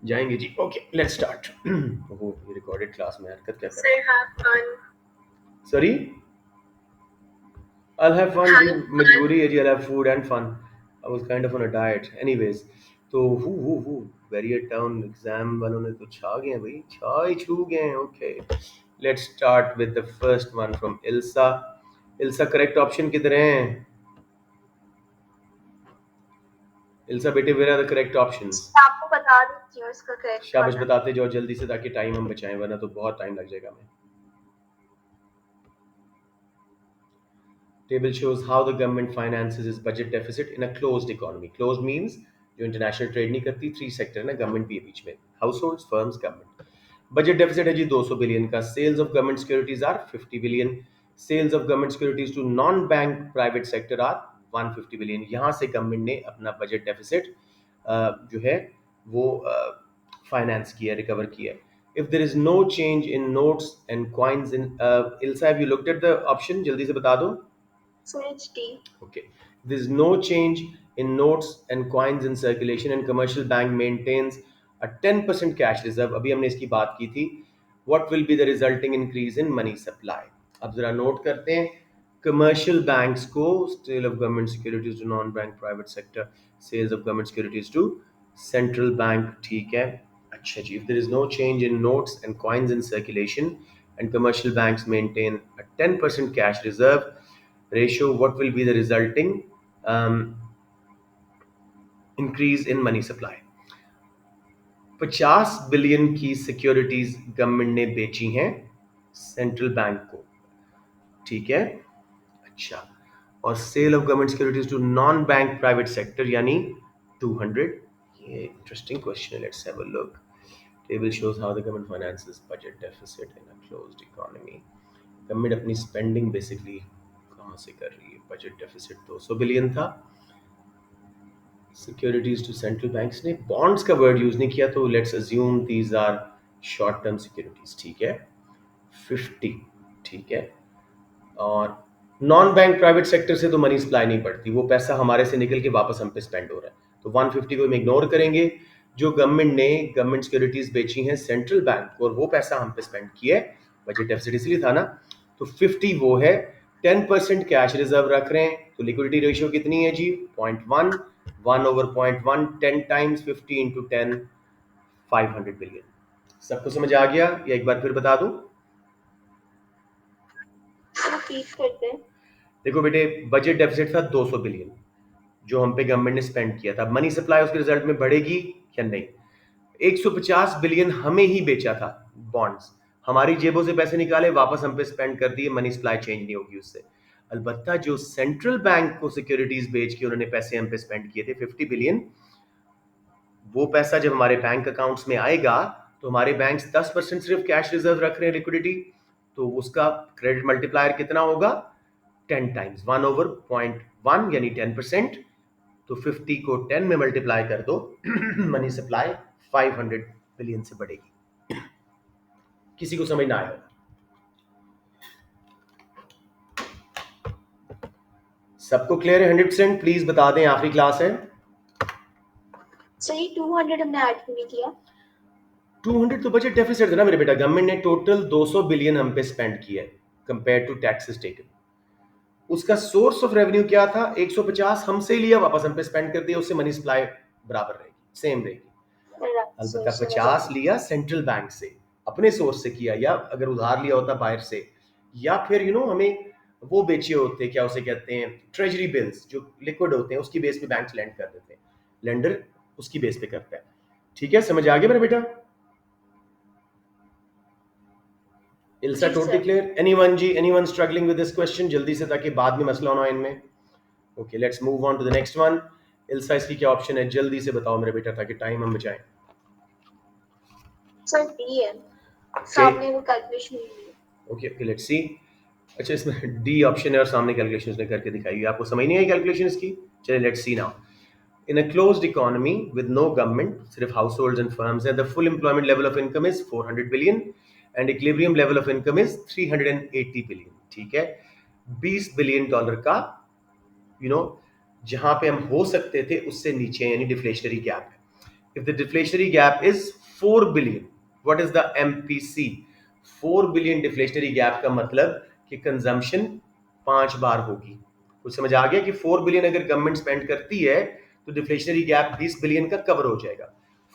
Speaker 1: जाएंगे जी। Okay, let's start. वो रिकॉर्डेड क्लास में हरकत क्या कर रहा
Speaker 2: सर हैव फन।
Speaker 1: है? सॉरी, I'll have fun जी, मजबूरी है जी। I'll have food and fun. I was kind of on a diet. Anyways, तो हु बैरियर टाउन एग्जाम वालों ने तो छा गए हैं भाई, छा ही छू गए हैं। Okay, let's start with the first one from Ilsa. Ilsa, correct option किधर हैं? इल्सा बेटे, where are the correct options?
Speaker 2: आपको बता देती हूँ इसका करेक्ट
Speaker 1: शाबाश,
Speaker 2: वाला।
Speaker 1: बताते जाओ जल्दी से ताकि टाइम हम बचाएं, वरना तो बहुत टाइम लग जाएगा हमें। Table shows how the government finances its budget deficit in a closed economy. Closed means जो इंटरनेशनल ट्रेड नहीं करती, 3 सेक्टर है ना, गवर्नमेंट भी है बीच में, households, firms, government. Budget deficit है जी 200 बिलियन का। Sales of government securities are 50 billion. Sales of government securities to non bank private sector are 150 billion. यहाँ से गवर्नमेंट ने अपना बजट डेफिसिट जो है वो फाइनेंस किया, रिकवर किया। If there is no change in notes and coins in Ilsa, have you looked at the option? जल्दी से बता दो।
Speaker 2: Sir HD।
Speaker 1: Okay. There is no change in notes and coins in circulation, and commercial bank maintains a 10% cash reserve. अभी हमने इसकी बात की थी। What will be the resulting increase in money supply? अब जरा नोट करते हैं, कमर्शियल बैंक्स को sale of government securities to non bank private sector, sales of government securities to central bank. ठीक है, अच्छा जी। If there is no change in notes and coins in circulation and commercial banks maintain a 10% cash reserve ratio, what will be the resulting increase in money supply? 50 billion की सिक्योरिटीज गवर्नमेंट ने बेची हैं सेंट्रल बैंक को। ठीक है, अच्छा, और sale of government securities to non bank private sector यानी 200। ये इंटरेस्टिंग क्वेश्चन है, let's have a look. Table shows how the government finances budget deficit in a closed economy. Government अपनी स्पेंडिंग बेसिकली कहाँ से कर रही है? बजट डेफिसिट 200 बिलियन था। सिक्योरिटीज टू सेंट्रल बैंक्स ने बॉन्ड्स का वर्ड यूज नहीं किया, तो let's assume these are short term securities. ठीक है, 50। ठीक है, और नॉन बैंक प्राइवेट सेक्टर से तो मनी सप्लाई नहीं पड़ती, वो पैसा हमारे से निकल के वापस हम पे स्पेंड हो रहा है, तो 150 को हम इग्नोर करेंगे। जो गवर्नमेंट ने गवर्नमेंट सिक्योरिटीज बेची हैं सेंट्रल बैंक को और वो पैसा हम पे स्पेंड किया है, बजट डेफिसिट इसलिए था ना, तो 50 वो है। 10% कैश रिजर्व रख रहे हैं, तो लिक्विडिटी रेशियो कितनी है जी? 0.1, 1/0.1, 10 टाइम्स 50 इंटू 10, 500 बिलियन। सबको समझ आ गया या एक बार फिर बता दूं?
Speaker 2: रिपीट करते हैं।
Speaker 1: देखो बेटे, बजट डेफिसिट था 200 बिलियन जो हम पे गवर्नमेंट ने स्पेंड किया था। मनी सप्लाई उसके रिजल्ट में बढ़ेगी या नहीं? 150 बिलियन हमें ही बेचा था बॉन्ड्स, हमारी जेबों से पैसे निकाले, वापस हम पे स्पेंड कर दिए, मनी सप्लाई चेंज नहीं होगी उससे। अलबत्ता जो सेंट्रल बैंक को सिक्योरिटीज बेच के उन्होंने पैसे हम पे स्पेंड किए थे 50 बिलियन, वो पैसा जब हमारे बैंक अकाउंट्स में आएगा तो हमारे बैंक्स 10% सिर्फ कैश रिजर्व रख रहे हैं, लिक्विडिटी, तो उसका क्रेडिट मल्टीप्लायर कितना होगा? 10 टाइम्स 1/0.1 यानी 10%, तो 50 को 10 में मल्टीप्लाई कर दो, मनी सप्लाई 500 बिलियन से बढ़ेगी। किसी को समझ ना आया? सबको क्लियर है 100%? प्लीज बता दें, आखिरी क्लास है।
Speaker 2: सही 200 हमने ऐड क्यों नहीं किया?
Speaker 1: 200 तो बजट डेफिसिट है ना मेरे बेटा। गवर्नमेंट ने टोटल 200 बिलियन हम पे स्पेंड किया है कंपेयर टू टैक्सेस टेकन। उसका सोर्स ऑफ रेवेन्यू क्या था? 150 हमसे ही लिया, वापस हम पे स्पेंड कर दिया, उससे मनी सप्लाई बराबर रहेगी, सेम रहेगी। अलबत्ता 50 लिया सेंट्रल बैंक से, अपने सोर्स से किया, या अगर उधार लिया होता बाहर से, या फिर हमें वो बेचे होते, क्या उसे कहते हैं, ट्रेजरी बिल्स जो लिक्विड होते हैं, उसकी बेस पे बैंक लेंड कर देते हैं, लेंडर उसकी बेस पे करता है। ठीक है, समझ आ गया मेरा बेटा? Ilsa totally clear? एनीवन जी, anyone struggling with this question? जल्दी से, ताकि बाद में मसला ना हो इनमें। Okay, let's move on to the next one. Ilsa, इसकी क्या ऑप्शन है? जल्दी से बताओ मेरे बेटा, ताकि टाइम हम बचाएं।
Speaker 2: सर डी है, सामने वो कैलकुलेशन हुई है।
Speaker 1: Okay okay, let's see. अच्छा, इसमें डी ऑप्शन है और सामने कैलकुलेशन उसने करके दिखाई है, आपको समझ नहीं आई कैलकुलेशन इसकी? चलिए let's see now. In a closed economy with no government, सिर्फ households and firms है, the full employment level of income is 400 billion and equilibrium level of income is 380 billion. ठीक है, 20 बिलियन डॉलर का जहां पे हम हो सकते थे उससे नीचे, यानी डिफ्लेशनरी गैप है। If the deflationary gap is 4 billion, what is the MPC? 4 billion deflationary gap का मतलब कि कंजम्पशन 5 बार होगी। कुछ समझ आ गया कि 4 बिलियन अगर गवर्नमेंट स्पेंड करती है तो डिफ्लेशनरी गैप 20 बिलियन का कवर हो जाएगा।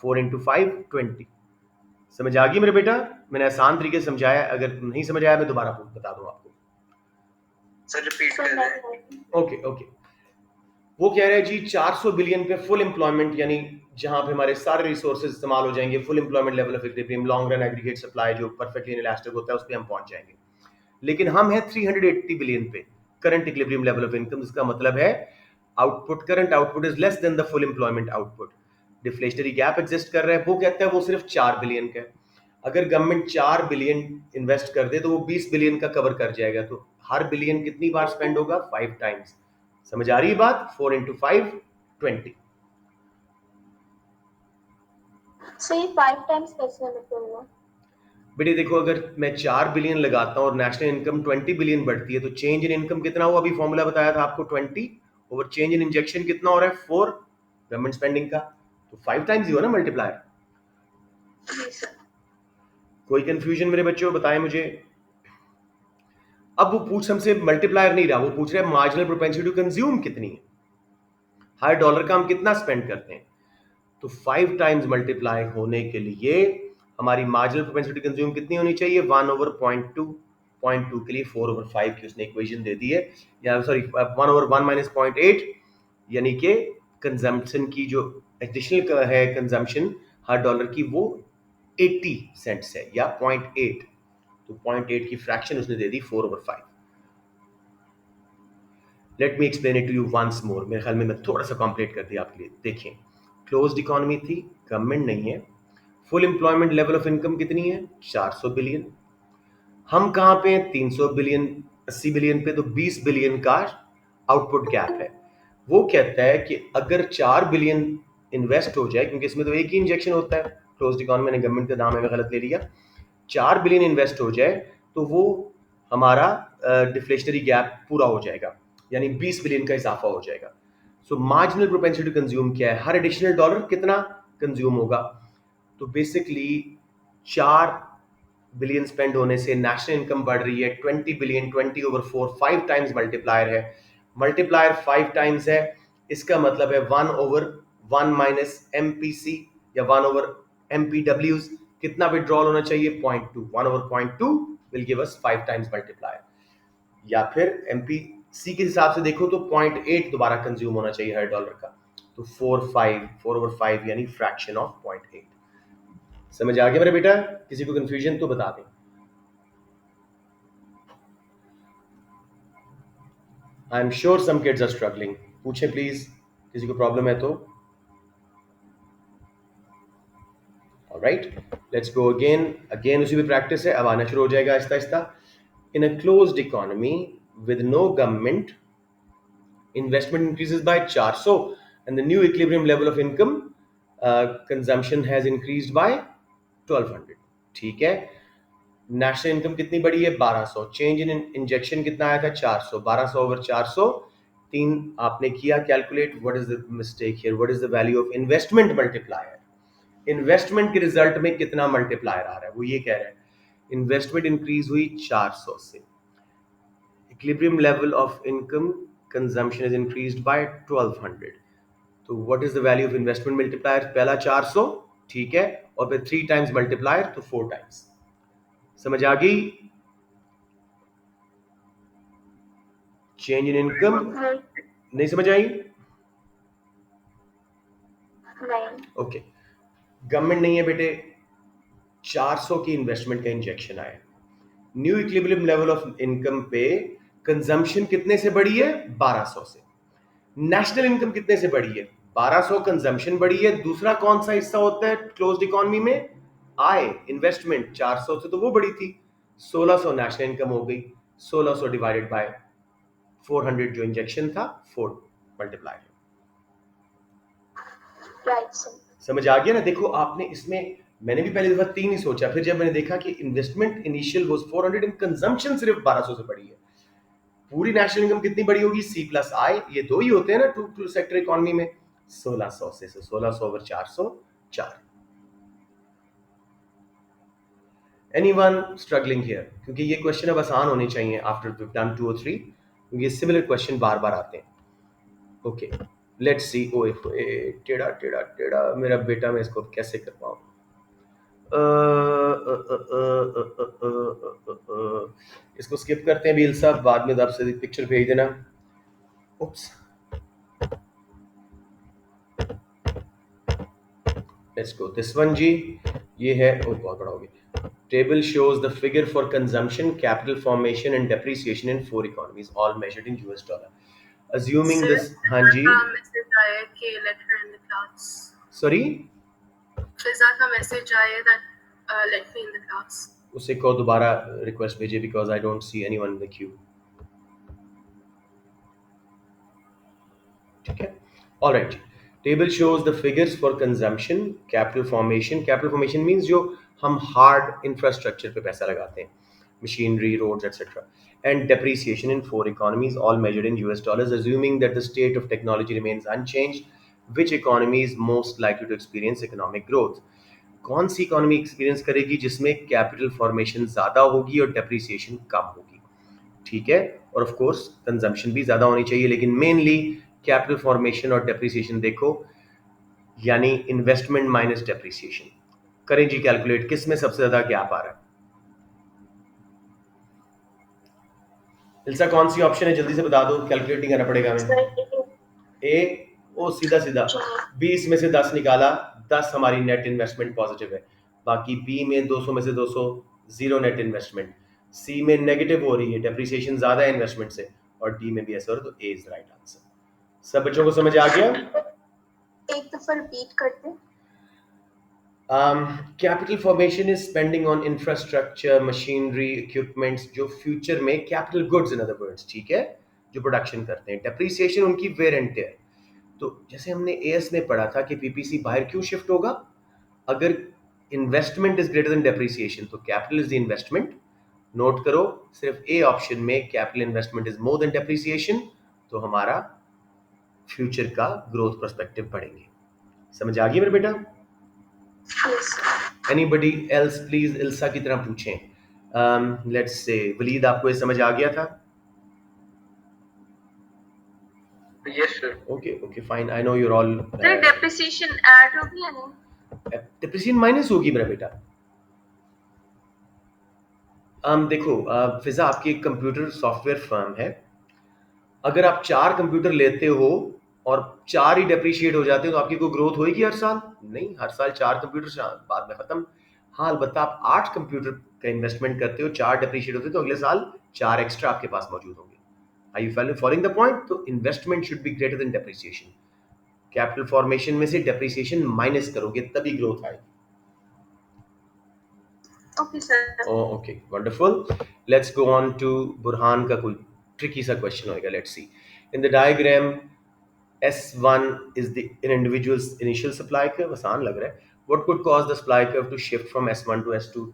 Speaker 1: 4 × 5 20। समझ आ गई मेरे बेटा? मैंने आसान तरीके से समझाया, अगर नहीं समझ आया मैं दोबारा बता दूं आपको।
Speaker 4: सर रिपीट कर रहे हैं।
Speaker 1: ओके ओके, वो कह रहे हैं जी 400 बिलियन पे फुल एम्प्लॉयमेंट, यानी जहां पे हमारे सारे रिसोर्सेज इस्तेमाल हो जाएंगे, full employment level of equilibrium, long run aggregate supply जो परफेक्टली इलास्टिक होता है, उस पे हम पहुंच जाएंगे। लेकिन हम हैं 380 बिलियन पे current equilibrium level of income, जिसका मतलब है output, current output is less than the full employment output. Deflationary gap exist कर रहा है, वो कहता है वो सिर्फ 4 बिलियन का है। अगर गवर्नमेंट 4 बिलियन इन्वेस्ट कर दे तो वो 20 बिलियन का कवर कर जाएगा, तो हर बिलियन कितनी बार स्पेंड होगा? 5 टाइम्स। समझ आ रही है बात? 4 × 5 20।
Speaker 2: सही 5 टाइम्स कैसे मतलब?
Speaker 1: बेटे देखो, अगर मैं 4 बिलियन लगाता हूं और नेशनल इनकम 20 बिलियन बढ़ती है, तो चेंज इन इनकम कितना हुआ? अभी फॉर्मूला बताया था आपको, 20 ओवर चेंज इन इंजेक्शन कितना हो रहा है? 4 गवर्नमेंट स्पेंडिंग का, तो 5 टाइम्स ही हो ना मल्टीप्लायर। कोई कंफ्यूजन मेरे बच्चों? बताएं मुझे। अब वो पूछ हमसे मल्टीप्लायर नहीं रहा, वो पूछ रहा है मार्जिनल प्रोपेंसिटी टू कंज्यूम कितनी है, हर डॉलर का हम कितना स्पेंड करते हैं। तो 5 टाइम्स मल्टीप्लाई होने के लिए हमारी मार्जिनल प्रोपेंसिटी कंज्यूम कितनी होनी चाहिए? 1/0.2, 0.2 के लिए 4/5 की उसने इक्वेशन दे दी है, या सॉरी 1/1 - 0.8, यानी कि कंजम्पशन की जो एडिशनल है कंजम्पशन हर डॉलर की, वो 80 सेंट्स है, या 0.8। तो 0.8 की फ्रैक्शन उसने दे दी 4/5। Let me explain it to you once more. मेरे ख्याल में मैं थोड़ा सा कॉम्प्लीट कर दिया आपके लिए। देखिए, क्लोज्ड इकोनॉमी थी, गवर्नमेंट नहीं है, full employment level of income कितनी है? 400 बिलियन। हम कहां पे हैं? 300 बिलियन, 80 बिलियन पे, तो 20 बिलियन का आउटपुट गैप है। वो कहता है कि अगर 4 बिलियन इन्वेस्ट हो जाए, क्योंकि इसमें तो एक ही इंजेक्शन होता है, क्लोज्ड इकोनॉमी ने गवर्नमेंट का नाम है, मैं गलत ले लिया, 4 बिलियन इन्वेस्ट हो जाए तो वो हमारा डिफ्लेशनरी गैप पूरा हो जाएगा, यानी 20 बिलियन का इजाफा हो जाएगा। So marginal propensity to consume क्या है? हर एडिशनल डॉलर कितना कंज्यूम होगा? तो बेसिकली 4 बिलियन स्पेंड होने से नेशनल इनकम बढ़ रही है 20 बिलियन, 20/4, 5 टाइम्स मल्टीप्लायर है। मल्टीप्लायर 5 टाइम्स है, इसका मतलब है 1/1 - MPC या 1/MPWs। कितना विड्रॉल होना चाहिए? 0.2। 1/0.2 will give us 5 times multiplier. या फिर MPC के हिसाब से देखो तो 0.8 दोबारा कंज्यूम होना चाहिए हर डॉलर का, तो 4/5 यानी फ्रैक्शन ऑफ 0.8। समझ आ गया मेरा बेटा? किसी को कंफ्यूजन तो बता दें। I am sure some kids are struggling. पूछें प्लीज, किसी को प्रॉब्लम है तो। ऑलराइट, लेट्स गो अगेन उसी पे प्रैक्टिस है, अब आना शुरू हो जाएगा आहिस्ता आहिस्ता। In a closed economy with no government, investment increases by 400 and the new equilibrium level of income consumption has increased by 1200. ठीक है, नेशनल इनकम कितनी बढ़ी है 1200, चेंज इन इंजेक्शन कितना आया था 400, 1200 ओवर 400, तीन आपने किया calculate, what is the mistake here, what is the value of investment multiplier, investment के रिजल्ट में कितना मल्टीप्लायर आ रहा है, वो ये कह रहा है इन्वेस्टमेंट इंक्रीज हुई 400 से, equilibrium level of income consumption is increased by 1200, तो what is the value of investment multiplier, पहला 400, ठीक है, और फिर 3 टाइम्स मल्टीप्लायर तो 4 टाइम्स। समझ आ गई? चेंज इन इनकम नहीं समझ आई?
Speaker 2: नहीं।
Speaker 1: ओके, गवर्नमेंट नहीं है बेटे, 400 की इन्वेस्टमेंट का इंजेक्शन आया, new equilibrium level of income पे कंजम्पशन कितने से बढ़ी है 1200 से, नेशनल इनकम कितने से बढ़ी है 1200, कंजम्पशन बढ़ी है, दूसरा कौन सा हिस्सा होता है क्लोज्ड इकोनॉमी में, आय, इन्वेस्टमेंट 400 से तो वो बढ़ी थी, 1600 नेशनल इनकम हो गई, 1600 डिवाइडेड बाय 400 जो इंजेक्शन था 4 मल्टीप्लाई।
Speaker 2: Right sir.
Speaker 1: समझ आ गया ना? देखो आपने इसमें, मैंने भी पहली दफा 3 ही सोचा, फिर जब मैंने देखा कि investment initial was 400 and consumption सिर्फ 1200 से बढ़ी है, पूरी नेशनल इनकम कितनी बढ़ी होगी सी प्लस आई, ये दो ही होते हैं ना टू सेक्टर इकोनॉमी में, 1600 से 1600 ओवर 400 4। Anyone struggling here? क्योंकि ये क्वेश्चन अब आसान होने चाहिए आफ्टर वी डन 2 और 3, क्योंकि सिमिलर क्वेश्चन बार बार आते हैं। ओके लेट्स सी, ओए टेढ़ा टेढ़ा टेढ़ा मेरा बेटा, मैं इसको कैसे कर पाऊं, इसको स्किप करते हैं बील साहब, बाद में आपसे पिक्चर भेज देना। Oops, let's go this one जी, ये है, ओ बहुत बड़ा हो गया, table shows the figure for consumption, capital formation and depreciation in 4 economies all measured in US dollar, assuming this. हाँ जी,
Speaker 5: मैसेज आया कि let her in the class,
Speaker 1: sorry
Speaker 5: Fiza का मैसेज आया that let me in the class,
Speaker 1: उसे को दोबारा रिक्वेस्ट भेजिए because I don't see anyone in the Q. ठीक है, alright, table shows the figures for consumption, capital formation, capital formation means जो हम हार्ड इंफ्रास्ट्रक्चर पे पैसा लगाते हैं, machinery, roads etcetera, and depreciation in 4 economies all measured in US dollars, assuming that the state of technology remains unchanged, which economy is most likely to experience economic growth? कौन सी इकोनॉमी एक्सपीरियंस करेगी जिसमें कैपिटल फॉर्मेशन ज्यादा होगी और डेप्रिसिएशन कम होगी? ठीक है, और ऑफ कोर्स कंजम्पशन भी ज्यादा होनी चाहिए, लेकिन मेनली कैपिटल फॉर्मेशन और डेप्रिसिएशन देखो, यानी इन्वेस्टमेंट माइनस डेप्रिसिएशन। करें जी कैलकुलेट, किस में सबसे ज्यादा गैप आ रहा है? इल्सा कौन सी ऑप्शन है, जल्दी से बता दो, कैलकुलेट नहीं करना पड़ेगा हमें। ए, ओ सीधा सीधा 20 में से 10 निकाला, 10 हमारी नेट इन्वेस्टमेंट पॉजिटिव है, बाकी बी में 200 में से 200 जीरो नेट इन्वेस्टमेंट, सी में नेगेटिव हो रही है, डेप्रिसिएशन ज्यादा है इन्वेस्टमेंट से, और डी में भी ऐसा हो रहा है, तो ए इज राइट आंसर। सब बच्चों को समझ आ गया?
Speaker 2: एक दफा रिपीट करते।
Speaker 1: Capital formation is spending on infrastructure, machinery, equipments, जो फ्यूचर में capital goods in other words, ठीक है, जो प्रोडक्शन करते हैं। डेप्रिसिएशन उनकी वेयर एंड टेयर, तो जैसे हमने एएस में पढ़ा था कि पीपीसी बाहर क्यों शिफ्ट होगा, अगर investment is greater than depreciation तो capital is the investment. Note करो, सिर्फ ए ऑप्शन में capital investment is more than depreciation, तो हमारा फ्यूचर का ग्रोथ पर्सपेक्टिव बढ़ेंगे। समझ आ गई मेरे बेटा? एनीबडी एल्स प्लीज इल्सा की तरह पूछें। लेट्स से वलीद, आपको ये समझ आ गया था?
Speaker 3: Yes sir.
Speaker 1: Okay okay fine, I know you're all.
Speaker 2: Sir depreciation add होगी या नहीं?
Speaker 1: डेप्रिसिएशन माइनस होगी मेरा बेटा। देखो फिजा आपकी एक कंप्यूटर सॉफ्टवेयर फर्म है, अगर आप 4 कंप्यूटर लेते हो और 4 ही डेप्रिशिएट हो जाते हैं तो आपकी कोई ग्रोथ होगी हर साल? नहीं, हर साल 4 कंप्यूटर बाद में खत्म। हाँ, अलबत्ता आप 8 कंप्यूटर का इन्वेस्टमेंट करते हो, 4 डेप्रिशिएट होते हैं तो अगले साल 4 एक्स्ट्रा आपके पास मौजूद होंगे। Are you following the point? तो investment should be greater than depreciation, capital formation में से डेप्रिसिएशन माइनस करोगे तभी ग्रोथ आएगी।
Speaker 2: Okay sir.
Speaker 1: Okay wonderful, let's go on to Burhan का कोई ट्रिकी सा क्वेश्चन होएगा. Let's see. In the diagram S1 is an individual's initial supply curve. आसान लग रहा है. What could cause the supply curve to shift from S1 to S2?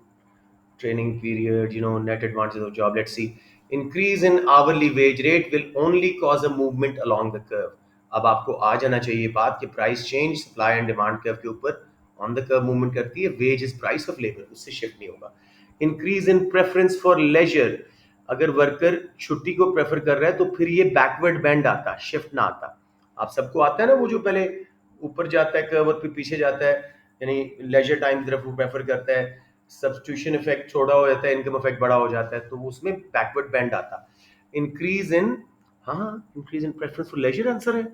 Speaker 1: Training period, net advantages of job. Let's see. Increase in hourly wage rate will only cause a movement along the curve. अब आपको आ जाना चाहिए बात कि price change supply and demand curve के ऊपर ऑन द कर्व मूवमेंट करती है. Wage is price of labour, उससे शिफ्ट नहीं होगा. Increase in preference for leisure. अगर वर्कर छुट्टी को प्रेफर कर रहा है तो फिर ये बैकवर्ड बैंड आता, शिफ्ट ना आता. आप सबको आता है ना वो जो पहले ऊपर जाता है कर्व और फिर पीछे जाता है, यानी लेजर टाइम की तरफ वो प्रेफर करता है. सब्स्टिट्यूशन इफेक्ट छोटा हो जाता है, इनकम इफेक्ट बड़ा हो जाता है, तो उसमें बैकवर्ड बैंड आता. Increase in increase in preference for leisure answer है.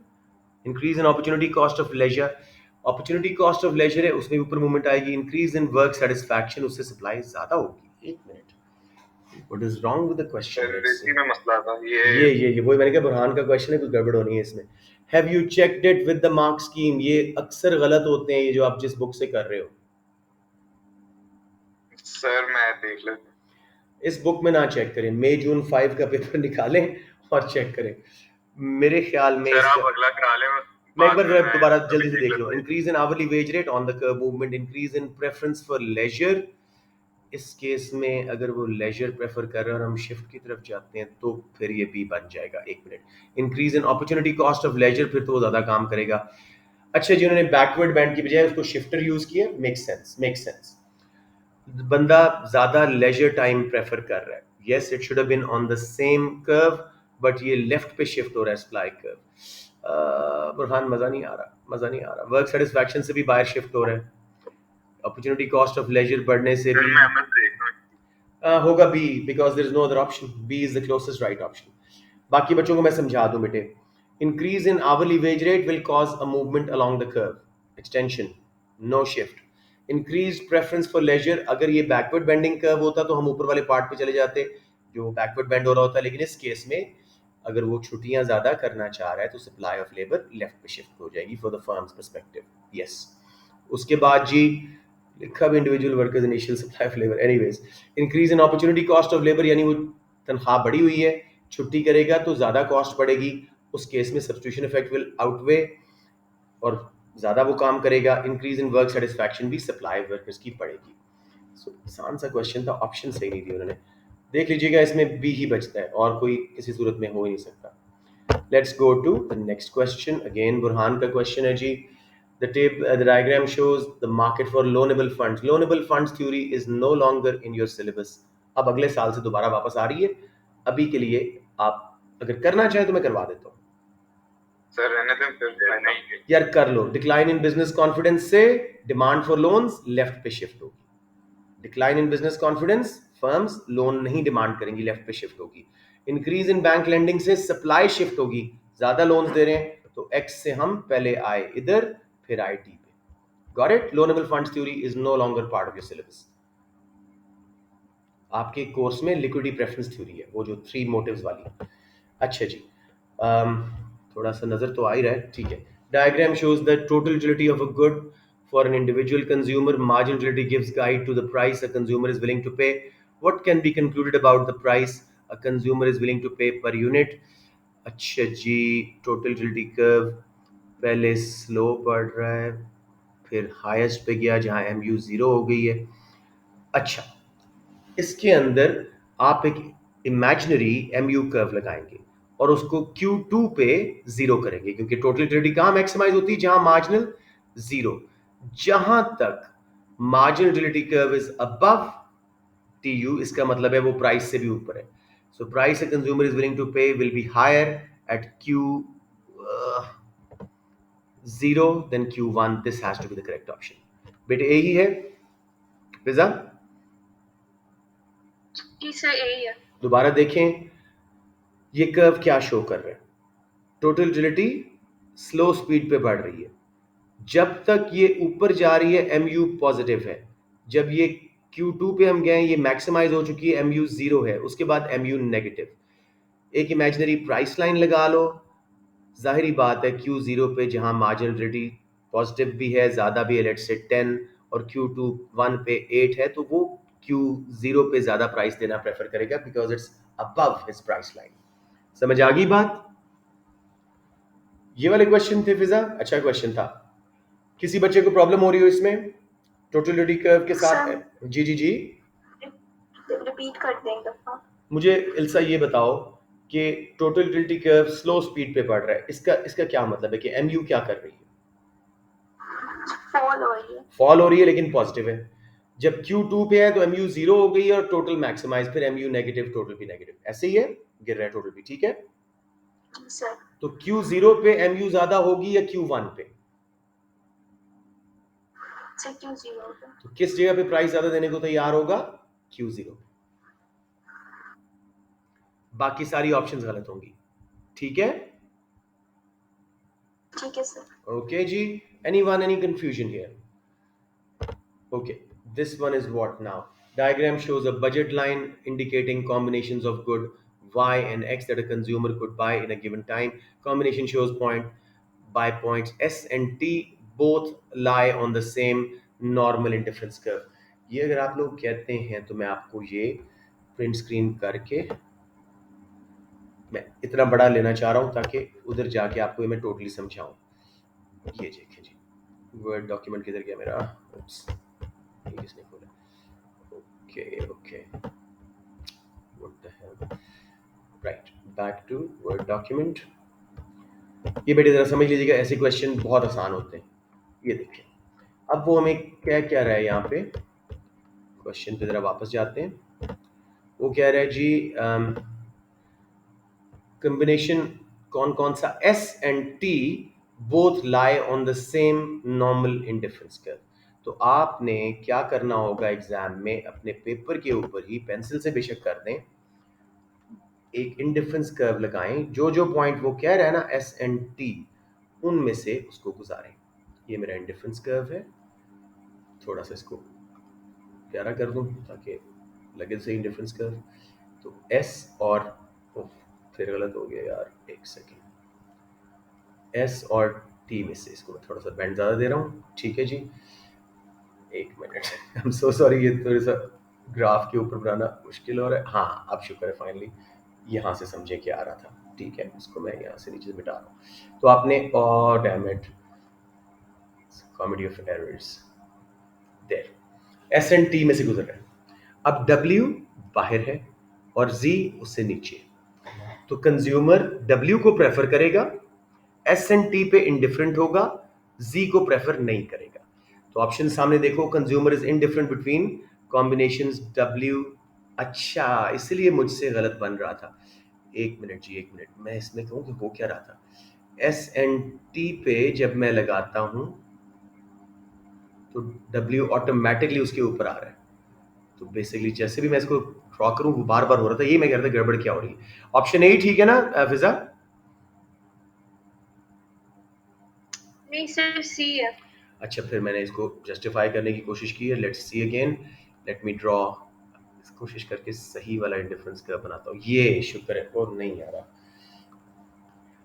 Speaker 1: Increase in opportunity cost of leisure, opportunity cost of leisure है, उसमें ऊपर मूवमेंट आएगी. इंक्रीज इन वर्क सेटिस्फैक्शन, उससे सप्लाई ज्यादा होगी. एक minute, what is wrong with the question?
Speaker 3: इसी में मसला था
Speaker 1: ये वही मैंने कहा बुरहान का क्वेश्चन है, कुछ गड़बड़ होनी है इसमें. Have you checked it with the mark scheme? ये अक्सर गलत होते हैं ये जो आप जिस बुक से कर रहे हो.
Speaker 3: सर मैं देख लेता.
Speaker 1: इस बुक में ना चेक करें, मई जून 5 का पेपर निकालें और चेक करें. मेरे ख्याल में
Speaker 3: सर आप अगला करा लें.
Speaker 1: मैं एक बार दोबारा जल्दी से देख लो. Increase in hourly wage rate on the curve movement. Increase in preference for leisure. इस केस में अगर वो लेजर प्रेफर कर रहे हैं और हम शिफ्ट की तरफ जाते हैं तो फिर ये बी बन जाएगा. एक minute. Increase in opportunity cost of leisure, फिर तो वो ज्यादा काम करेगा. अच्छा जी, उन्होंने बैकवर्ड बैंड की बजाय उसको शिफ्टर यूज किया. Make sense. बंदा ज्यादा लेजर टाइम प्रेफर कर रहा है. Yes, it should have been on the same curve, but ये लेफ्ट पे शिफ्ट हो रहा है सप्लाई कर्व. बुरहान मजा नहीं आ रहा. वर्क सेटिस्फैक्शन से भी बाहर शिफ्ट हो रहा है. अपॉर्चुनिटी कॉस्ट ऑफ लेजर बढ़ने से भी होगा B, because there is no other option. B is the closest right option. बाकी बच्चों को मैं समझा दूं बेटे. Increase in hourly wage rate will cause a movement along the curve. Extension, no shift. Increase preference for leisure, अगर ये बैकवर्ड बेंडिंग कर्व होता तो हम ऊपर वाले पार्ट पे चले जाते जो बैकवर्ड बेंड हो रहा होता. लेकिन इस केस में अगर वो छुट्टियां ज्यादा करना चाह रहा है तो सप्लाई ऑफ लेबर लेफ्ट पे शिफ्ट हो जाएगी for the firms perspective. Yes. उसके बाद जी लिखा भी individual workers initial supply of labour. Anyways, increase in opportunity cost of labour, यानी वो तनख्वाह बढ़ी हुई है, छुट्टी करेगा तो ज्यादा कॉस्ट बढ़ेगी. उस केस में सब्स्टिट्यूशन इफेक्ट विल आउटवे और ज्यादा वो काम करेगा. इंक्रीज इन वर्क सेटिस्फैक्शन भी सप्लाई वर्कर्स की पड़ेगी. सो आसान सा क्वेश्चन था, ऑप्शन सही नहीं दिए उन्होंने. देख लीजिएगा, इसमें बी ही बचता है और कोई किसी सूरत में हो ही नहीं सकता. Let's go to the next question. Again Burhan का क्वेश्चन है जी. the diagram shows the market for loanable funds. Loanable funds theory is no longer in your syllabus. अब अगले साल से दोबारा वापस आ रही है. अभी के लिए आप अगर करना चाहें तो मैं करवा देता हूँ.
Speaker 3: सर रहने दें फिर नहीं.
Speaker 1: यार कर लो. डिक्लाइन इन बिजनेस कॉन्फिडेंस से डिमांड फॉर लोन्स लेफ्ट पे शिफ्ट होगी. Decline in business confidence, firms loan नहीं डिमांड करेंगी, लेफ्ट पे शिफ्ट होगी. इंक्रीज इन बैंक लेंडिंग से सप्लाई शिफ्ट होगी, ज्यादा लोन्स दे रहे हैं तो एक्स से हम पहले आए इधर फिर आई टी पे. Got it? Loanable funds theory is no longer part of your syllabus. आपके कोर्स में लिक्विडिटी प्रेफरेंस थ्योरी है, वो जो 3 मोटिव्स वाली. अच्छा जी, थोड़ा सा नजर तो आ ही रहा है. ठीक है. Diagram shows the total utility of a good for an individual consumer. Margin utility gives guide to the price a consumer is willing to pay. What can be concluded about the price a consumer is willing to pay per unit? अच्छा जी, टोटल यूटिलिटी कर्व पहले स्लो बढ़ रहा है, फिर हाईएस्ट पे गया जहां MU 0 हो गई है. अच्छा, इसके अंदर आप एक इमेजिनरी MU कर्व लगाएंगे और उसको Q2 पे 0 करेंगे, क्योंकि टोटल यूटिलिटी कहाँ मैक्सिमाइज होती है? जहां मार्जिनल 0. जहां तक marginal utility curve is above TU, इसका मतलब है वो प्राइस से भी ऊपर है. So price a consumer is willing to pay will be higher at Q0 than Q1. This has to be the correct option. बेटे यही है फिजा?
Speaker 2: जी सर यही है.
Speaker 1: दोबारा देखें ये कर्व क्या शो कर रहा है. टोटल यूटिलिटी स्लो स्पीड पे बढ़ रही है. जब तक ये ऊपर जा रही है MU पॉजिटिव है. जब ये Q2 पे हम गए, ये मैक्सिमाइज हो चुकी है, MU 0 है, उसके बाद MU नेगेटिव. एक इमेजिनरी प्राइस लाइन लगा लो. जाहिरी बात है Q0 पे जहां मार्जिनल यूटिलिटी पॉजिटिव भी है, ज्यादा भी है, लेट से 10, और Q2 1 पे 8 है, तो वो Q0 पे ज्यादा प्राइस देना प्रेफर करेगा because it's above his price line. समझ आ गई बात? ये वाले क्वेश्चन थे फिजा, अच्छा क्वेश्चन था। किसी बच्चे को प्रॉब्लम हो रही हो इसमें टोटलिटी कर्व के साथ?
Speaker 2: सर
Speaker 1: जी जी जी,
Speaker 2: रिपीट कर दें एक दफा।
Speaker 1: मुझे इल्सा ये बताओ कि टोटलिटी कर्व स्लो स्पीड पे बढ़ रहा है, इसका क्या मतलब है कि एमयू क्या कर रही है?
Speaker 2: फॉल हो रही है।
Speaker 1: फॉल हो रही है लेकिन पॉजिटिव है। जब Q2 पे है तो MU 0 हो गई है और टोटल मैक्सिमाइज, फिर MU नेगेटिव टोटल भी नेगेटिव, ऐसे ही है, गिर रहा है टोटल भी, ठीक है।
Speaker 2: सर
Speaker 1: तो Q0 पे MU ज्यादा होगी या Q1 पे?
Speaker 2: सर क्यों 0 होगा?
Speaker 1: तो किस जगह पे प्राइस ज्यादा देने को तैयार होगा? Q0 पे। बाकी सारी ऑप्शंस गलत होंगी, ठीक है।
Speaker 2: ठीक है सर।
Speaker 1: ओके जी, anyone any confusion here? Okay, this one is what now? Diagram shows a budget line indicating combinations of good Y and X that a consumer could buy in a given time. Combination shows point by points S and T both lie on the same normal indifference curve. ये अगर आप लोग कहते हैं तो मैं आपको ये प्रिंट स्क्रीन करके मैं इतना बड़ा लेना चाह रहा हूँ ताकि उधर जाके आपको ये मैं टोटली समझाऊँ। ये देखिए जी, वर्ड डॉक्यूमेंट किधर गया मेरा? Oops, ये किसने खोला? Okay, what the hell? Right, back to word document. ये बेटे जरा समझ लीजिएगा, ऐसे क्वेश्चन बहुत आसान होते हैं। ये देखिए, अब वो हमें क्या कह रहा है यहाँ पे, क्वेश्चन पे जरा वापस जाते हैं। वो कह रहा है जी कॉम्बिनेशन कौन कौन सा S and T both lie on the same normal indifference curve। तो आपने क्या करना होगा एग्जाम में, अपने पेपर के ऊपर ही पेंसिल से बेशक कर दें, एक इंडिफरेंस कर्व लगाएं, जो जो पॉइंट वो कह रहा है ना S and T, उनमें से उसको गुजारें। ये मेरा इंडिफरेंस कर्व है, थोड़ा सा इसको प्यारा कर दूं ताकि लगे सही इंडिफरेंस कर्व। तो S और फिर गलत हो गया यार, एक सेकेंड, S और T में से इसको मैं थोड़ा सा बैंड ज़्यादा दे रहा हूँ, ठीक है जी, एक minute. I am so sorry, ये थोड़ा सा ग्राफ के ऊपर बनाना मुश्किल हो रहा है। हाँ, अब शुक्र है फाइनली यहाँ से समझे कि आ रहा था, ठीक है। इसको मैं यहाँ से नीचे मिटा रहा हूँ। तो आपने damn it, comedy of errors, there S and T में से गुजर रहा है। अब W बाहर है और Z उससे नीचे, तो कंज्यूमर W को प्रेफर करेगा, S एंड T पे इंडिफरेंट होगा, Z को प्रेफर नहीं करेगा। तो ऑप्शन सामने देखो, consumer is indifferent between combinations W। अच्छा, इसलिए मुझसे गलत बन रहा था। एक मिनट जी, एक मिनट, मैं इसमें कहूँ कि हो क्या रहा था। S एंड T पे जब मैं लगाता हूं तो W ऑटोमेटिकली उसके ऊपर आ रहा है। तो बेसिकली जैसे भी मैं इसको ड्रॉ करूं वो बार बार हो रहा था, ये मैं कह रहा था गड़बड़ क्या हो रही है। ऑप्शन ए ठीक है ना फिजा?
Speaker 2: नहीं सर सी है।
Speaker 1: अच्छा, फिर मैंने इसको जस्टिफाई करने की कोशिश की है। Let's see again, let me draw, कोशिश करके सही वाला इंडिफरेंस कर्व बनाता हूँ। ये शुक्र है, और नहीं आ रहा।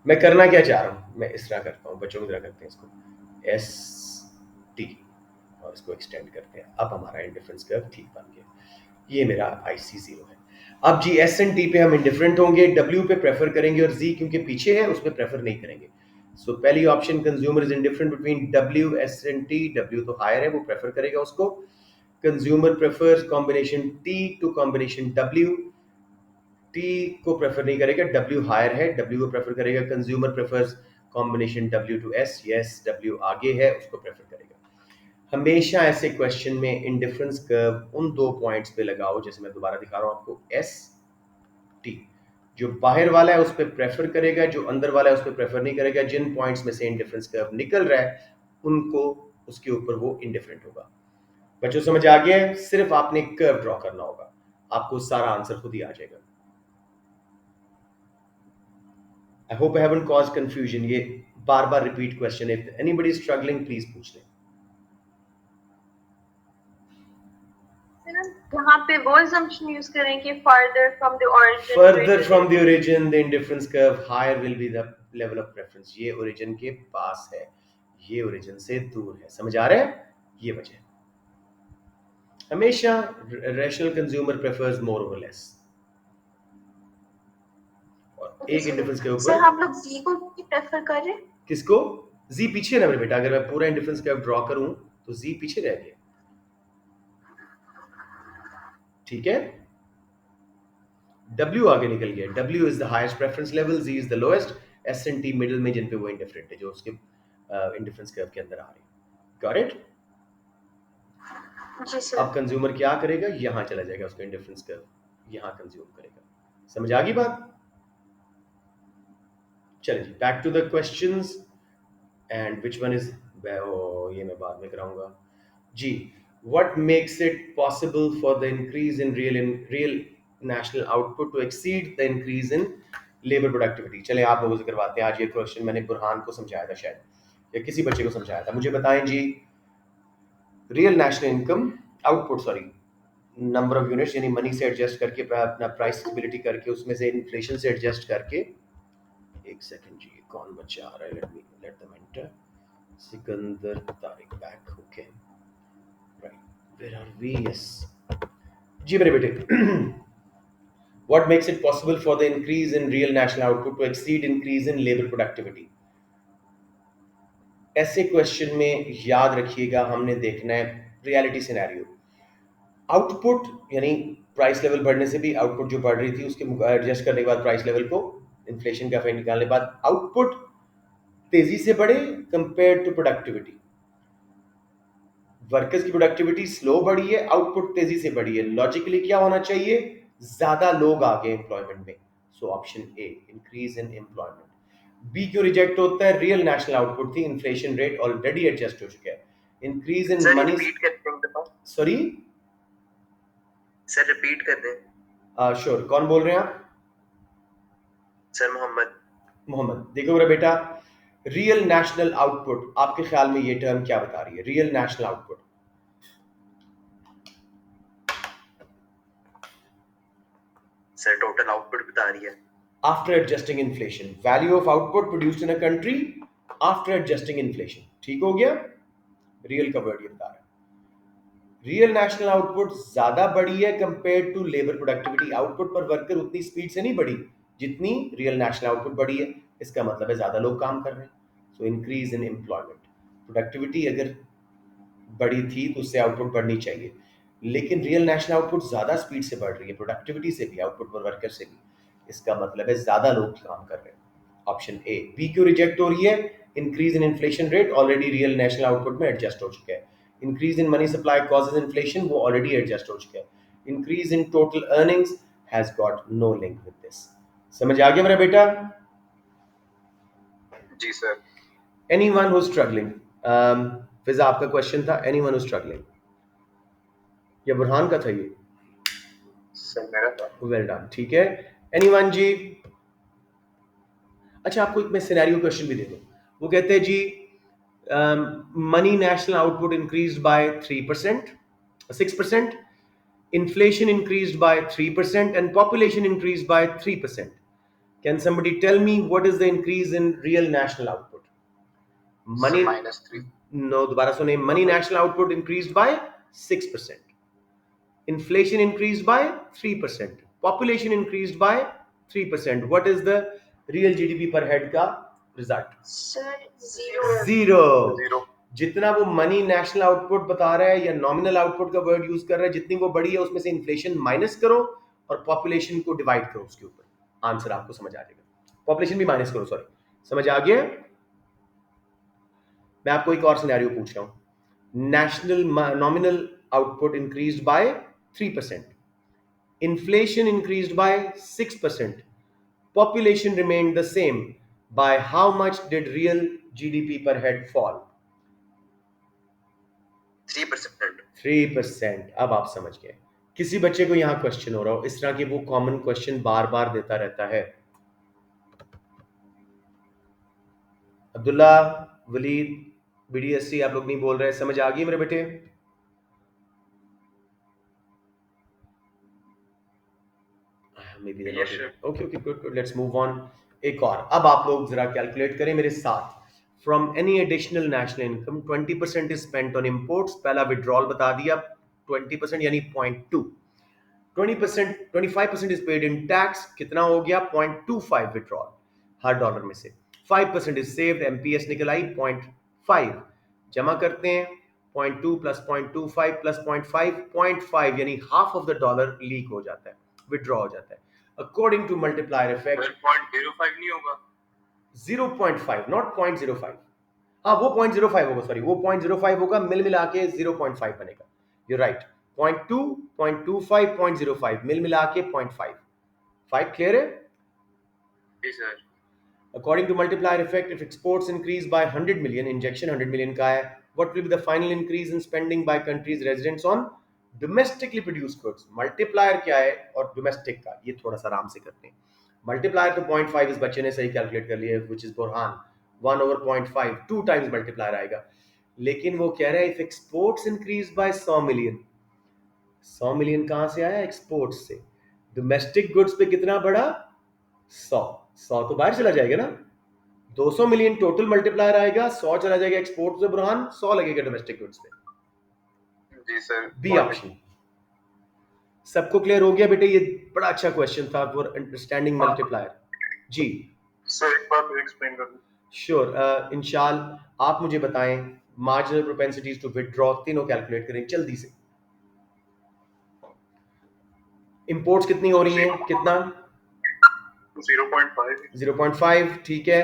Speaker 1: मैं करना क्या चाह रहा हूँ, मैं इस तरह करता हूँ, बच्चों की तरह करते हैं इसको, एस टी, और इसको एक्सटेंड करते हैं। अब हमारा इंडिफरेंस कर्व ठीक बन गया। ये मेरा IC0 है। अब जी S एंड T पे हम इंडिफरेंट होंगे, W पे प्रेफर करेंगे, और Z क्योंकि पीछे है उस पर प्रेफर नहीं करेंगे। सो पहली option, consumer is indifferent between W, S and T। W तो हायर है, वो प्रेफर करेगा उसको। Consumer prefers combination T to combination W। T को प्रेफर नहीं करेगा, W हायर है, W को प्रेफर करेगा। Consumer prefers combination W to S। Yes, W आगे है, उसको प्रेफर करेगा। हमेशा ऐसे क्वेश्चन में इंडिफरेंस कर्व उन दो पॉइंट्स पे लगाओ, जैसे मैं दोबारा दिखा रहा हूं आपको, S T। जो बाहर वाला है उस पर प्रेफर करेगा, जो अंदर वाला है उस पर प्रेफर नहीं करेगा। जिन पॉइंट्स में से इंडिफरेंस कर्व निकल रहा है उनको, उसके ऊपर वो इंडिफरेंट होगा। बच्चों समझ आ गया है? सिर्फ आपने कर्व ड्रॉ करना होगा, आपको सारा आंसर खुद ही आ जाएगा। I hope I haven't caused confusion. ये बार बार रिपीट क्वेश्चन है, इफ एनीबॉडी स्ट्रगलिंग प्लीज पूछ लें।
Speaker 2: यहाँ पे वो assumption यूज करें कि further from the origin,
Speaker 1: Further from the origin, the indifference curve higher will be the level of preference। ये origin के पास है, ये origin से दूर है। समझ आ रहा है? ये वजह है। हमेशा rational consumer prefers more over less, और एक इंडिफरेंस के
Speaker 2: सर
Speaker 1: ऊपर
Speaker 2: हम लोग जी को प्रेफर कर रहे हैं।
Speaker 1: किसको? जी पीछे ना मेरे बेटा, अगर मैं पूरा इंडिफरेंस कर्व ड्रॉ करूं तो जी पीछे रह गया, ठीक है? W आगे निकल गया। W is the highest preference level, Z is the lowest, S and T middle में जिन पे वो इंडिफरेंट है, जो उसके इंडिफरेंस कर्व के अंदर आ रहे हैं। Got it?
Speaker 2: जी सर।
Speaker 1: अब कंज्यूमर क्या करेगा? यहां चला जाएगा, उसका इंडिफरेंस कर्व यहां कंज्यूम करेगा। समझ आ गई बात? चलिए जी, back to the questions. And which one is, ये मैं बाद में कराऊंगा जी। What makes it possible for the increase in real national output to exceed the increase in labour productivity? चले आप लोगों से करवाते हैं आज ये क्वेश्चन। मैंने बुरहान को समझाया था शायद, या किसी बच्चे को समझाया था। मुझे बताएं जी, real national income output, sorry, number of units यानी मनी से एडजस्ट करके, अपना प्राइस स्टेबिलिटी करके, उसमें से इन्फ्लेशन से एडजस्ट करके। एक सेकंड जी, कौन बच्चा आ रहा है? Let them enter. Sikandar Tariq back, okay right, where are we? Yes जी मेरे बेटे। What makes it possible for the increase in real national output to exceed increase in labor productivity? ऐसे क्वेश्चन में याद रखिएगा, हमने देखना है रियलिटी सिनेरियो। आउटपुट यानी प्राइस लेवल बढ़ने से भी आउटपुट जो बढ़ रही थी उसके एडजस्ट करने के बाद प्राइस लेवल को इन्फ्लेशन का इफेक्ट निकालने के बाद आउटपुट तेजी से बढ़े कंपेयर टू प्रोडक्टिविटी। वर्कर्स की प्रोडक्टिविटी स्लो बढ़ी है, आउटपुट तेजी से बढ़ी है। लॉजिकली क्या होना चाहिए? ज्यादा लोग आ गए एम्प्लॉयमेंट में। So option A, increase in employment. B क्यों रिजेक्ट होता है? रियल नेशनल आउटपुट थी, इन्फ्लेशन रेट ऑलरेडी एडजस्ट हो चुका है। Increase in
Speaker 4: sir
Speaker 1: money,
Speaker 4: repeat करते हैं,
Speaker 1: सॉरी
Speaker 4: सर रिपीट कर दें।
Speaker 1: श्योर, कौन बोल रहे हैं आप?
Speaker 4: सर मोहम्मद।
Speaker 1: मोहम्मद, देखो मेरा बेटा, रियल नेशनल आउटपुट आपके ख्याल में ये टर्म क्या बता रही है? Real national output
Speaker 4: sir total output बता रही है।
Speaker 1: After adjusting inflation, value of output produced in a country after adjusting inflation. ठीक हो गया? रियल का वर्ड ये बता रहा है। रियल नेशनल आउटपुट ज्यादा बढ़ी है compare to labour productivity. Output per worker उतनी स्पीड से नहीं बढ़ी जितनी रियल नेशनल आउटपुट बढ़ी है। इसका मतलब है ज्यादा लोग काम कर रहे हैं। So increase in employment. Productivity अगर बढ़ी थी तो उससे आउटपुट बढ़नी चाहिए, लेकिन रियल नेशनल आउटपुट ज्यादा स्पीड से बढ़ रही है, प्रोडक्टिविटी से भी, आउटपुट पर वर्कर से भी। इसका मतलब है ज्यादा लोग काम कर रहे हैं। Option A. बी क्यों रिजेक्ट हो रही है? Increase in inflation rate already real national output में एडजस्ट हो चुका है। Increase in money supply causes inflation, वो ऑलरेडी एडजस्ट हो चुका है। Increase in total earnings has got no link with this. समझ आ गया मेरा बेटा?
Speaker 3: जी sir.
Speaker 1: Anyone who struggling? Fiza आपका क्वेश्चन था, एनीवन हु स्ट्रगलिंग, या बुरहान का था ये?
Speaker 3: सर मेरा था।
Speaker 1: वेल डन, ठीक है। एनीवन जी? अच्छा, आपको एक मैं सिनेरियो क्वेश्चन भी दे दूं। वो कहते हैं जी, money national output increased by 3%, 6%, inflation increased by 3% and population increased by 3%. Can somebody tell me what is the increase in real national output? Money
Speaker 3: -3।
Speaker 1: No, दोबारा सुने। Money national output increased by 6%, inflation increased by 3%, population increased by 3%. What is the real GDP per head का रिजल्ट?
Speaker 2: Sir zero.
Speaker 1: जीरो।
Speaker 3: 0।
Speaker 1: जितना वो मनी नेशनल आउटपुट बता रहा है या नॉमिनल आउटपुट का वर्ड यूज कर रहा है, जितनी वो बड़ी है उसमें से इन्फ्लेशन माइनस करो और पॉपुलेशन को डिवाइड करो उसके ऊपर, आंसर आपको समझ आ जाएगा। पॉपुलेशन भी माइनस करो, सॉरी, समझ आ गया? मैं आपको एक और सिनेरियो पूछ रहा हूं। National nominal output increased by 3%, inflation increased by 6%, population remained the same. By how much did real GDP per head fall?
Speaker 4: 3%।
Speaker 1: 3%। अब आप समझ गए। किसी बच्चे को यहां क्वेश्चन हो रहा हो इस तरह के, वो कॉमन क्वेश्चन बार बार देता रहता है। अब्दुल्ला, वलीद, BDSC, आप लोग नहीं बोल रहे। समझ आ गई मेरे बेटे? Okay okay, good good, let's move on. एक और, अब आप लोग जरा कैलकुलेट करें मेरे साथ। From any additional national income 20% is spent on imports. पहला विड्रॉल बता दिया 20% यानी 0.2। 20%, 25% इज पेड इन टैक्स, कितना हो गया 0.25 विड्रॉल हर डॉलर में से। 5% इज सेव्ड, एमपीएस निकल आई 0.5, जमा करते हैं 0.2 प्लस 0.25 प्लस 0.5 यानी half of the dollar leak हो जाता है, विड्रॉ हो जाता है। अकॉर्डिंग टू मल्टीप्लायर इफेक्ट
Speaker 3: 0.05 नहीं होगा?
Speaker 1: 0.5 नॉट 0.05, हाँ वो 0.05 होगा, सॉरी वो 0.05 होगा, मिल मिला के 0.5 बनेगा, यू राइट। 0.2, 0.25, 0.05 मिल मिला के 0.5, 5 क्लियर है।
Speaker 3: जी sir.
Speaker 1: According to multiplier effect, if exports increase by 100 million, injection 100 million का है, what will be the final increase in spending by countries residents on domestically produced goods? Multiplier क्या है और domestic का, ये थोड़ा सा आराम से करते हैं। Multiplier तो 0.5 इस बच्चे ने सही कैलकुलेट कर लिया है, which is Burhan, 1/0.5 2 times multiplier आएगा। लेकिन वो कह रहा है if exports increase by 100 million, 100 million कहां से आया? एक्सपोर्ट से। डोमेस्टिक गुड्स पे कितना बढ़ा? 100 तो बाहर चला जाएगा ना, 200 मिलियन टोटल मल्टीप्लायर आएगा, 100 चला जाएगा एक्सपोर्ट से बुरहान, 100 लगेगा डोमेस्टिक गुड्स पे।
Speaker 3: जी सर।
Speaker 1: B option. सबको क्लियर हो गया बेटे? ये बड़ा अच्छा क्वेश्चन था फॉर अंडरस्टैंडिंग मल्टीप्लायर। जी
Speaker 3: सर एक बार एक्सप्लेन कर दो।
Speaker 1: श्योर, इंशाल्लाह आप मुझे बताएं मार्जिनल प्रोपेंसिटीज टू विथड्रॉ, तीनों कैलकुलेट करें जल्दी से। इंपोर्ट्स कितनी हो रही हैं, कितना?
Speaker 3: 0.5।
Speaker 1: 0.5 ठीक है,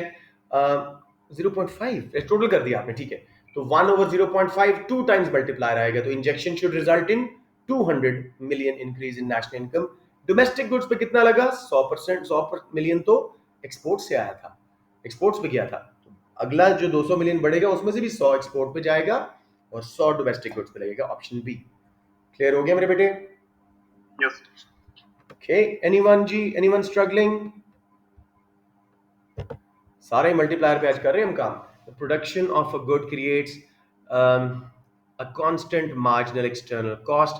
Speaker 1: 0.5 टोटल कर दिया आपने, ठीक है। तो 1/0.5 2 टाइम्स मल्टीप्लायर आएगा, तो injection should result in 200 million increase in national income. Domestic goods पे कितना लगा? 100%, 100 मिलियन तो एक्सपोर्ट से आया था, एक्सपोर्ट्स पे गया था। तो अगला जो 200 मिलियन बढ़ेगा उसमें से भी 100 एक्सपोर्ट पे जाएगा और 100 डोमेस्टिक गुड्स पे लगेगा। ऑप्शन बी क्लियर हो गया मेरे बेटे?
Speaker 3: यस।
Speaker 1: ओके, एनीवन जी, एनीवन स्ट्रगलिंग? सारे मल्टीप्लायर पे आज कर रहे हैं हम काम। Production of a good creates a constant marginal external cost,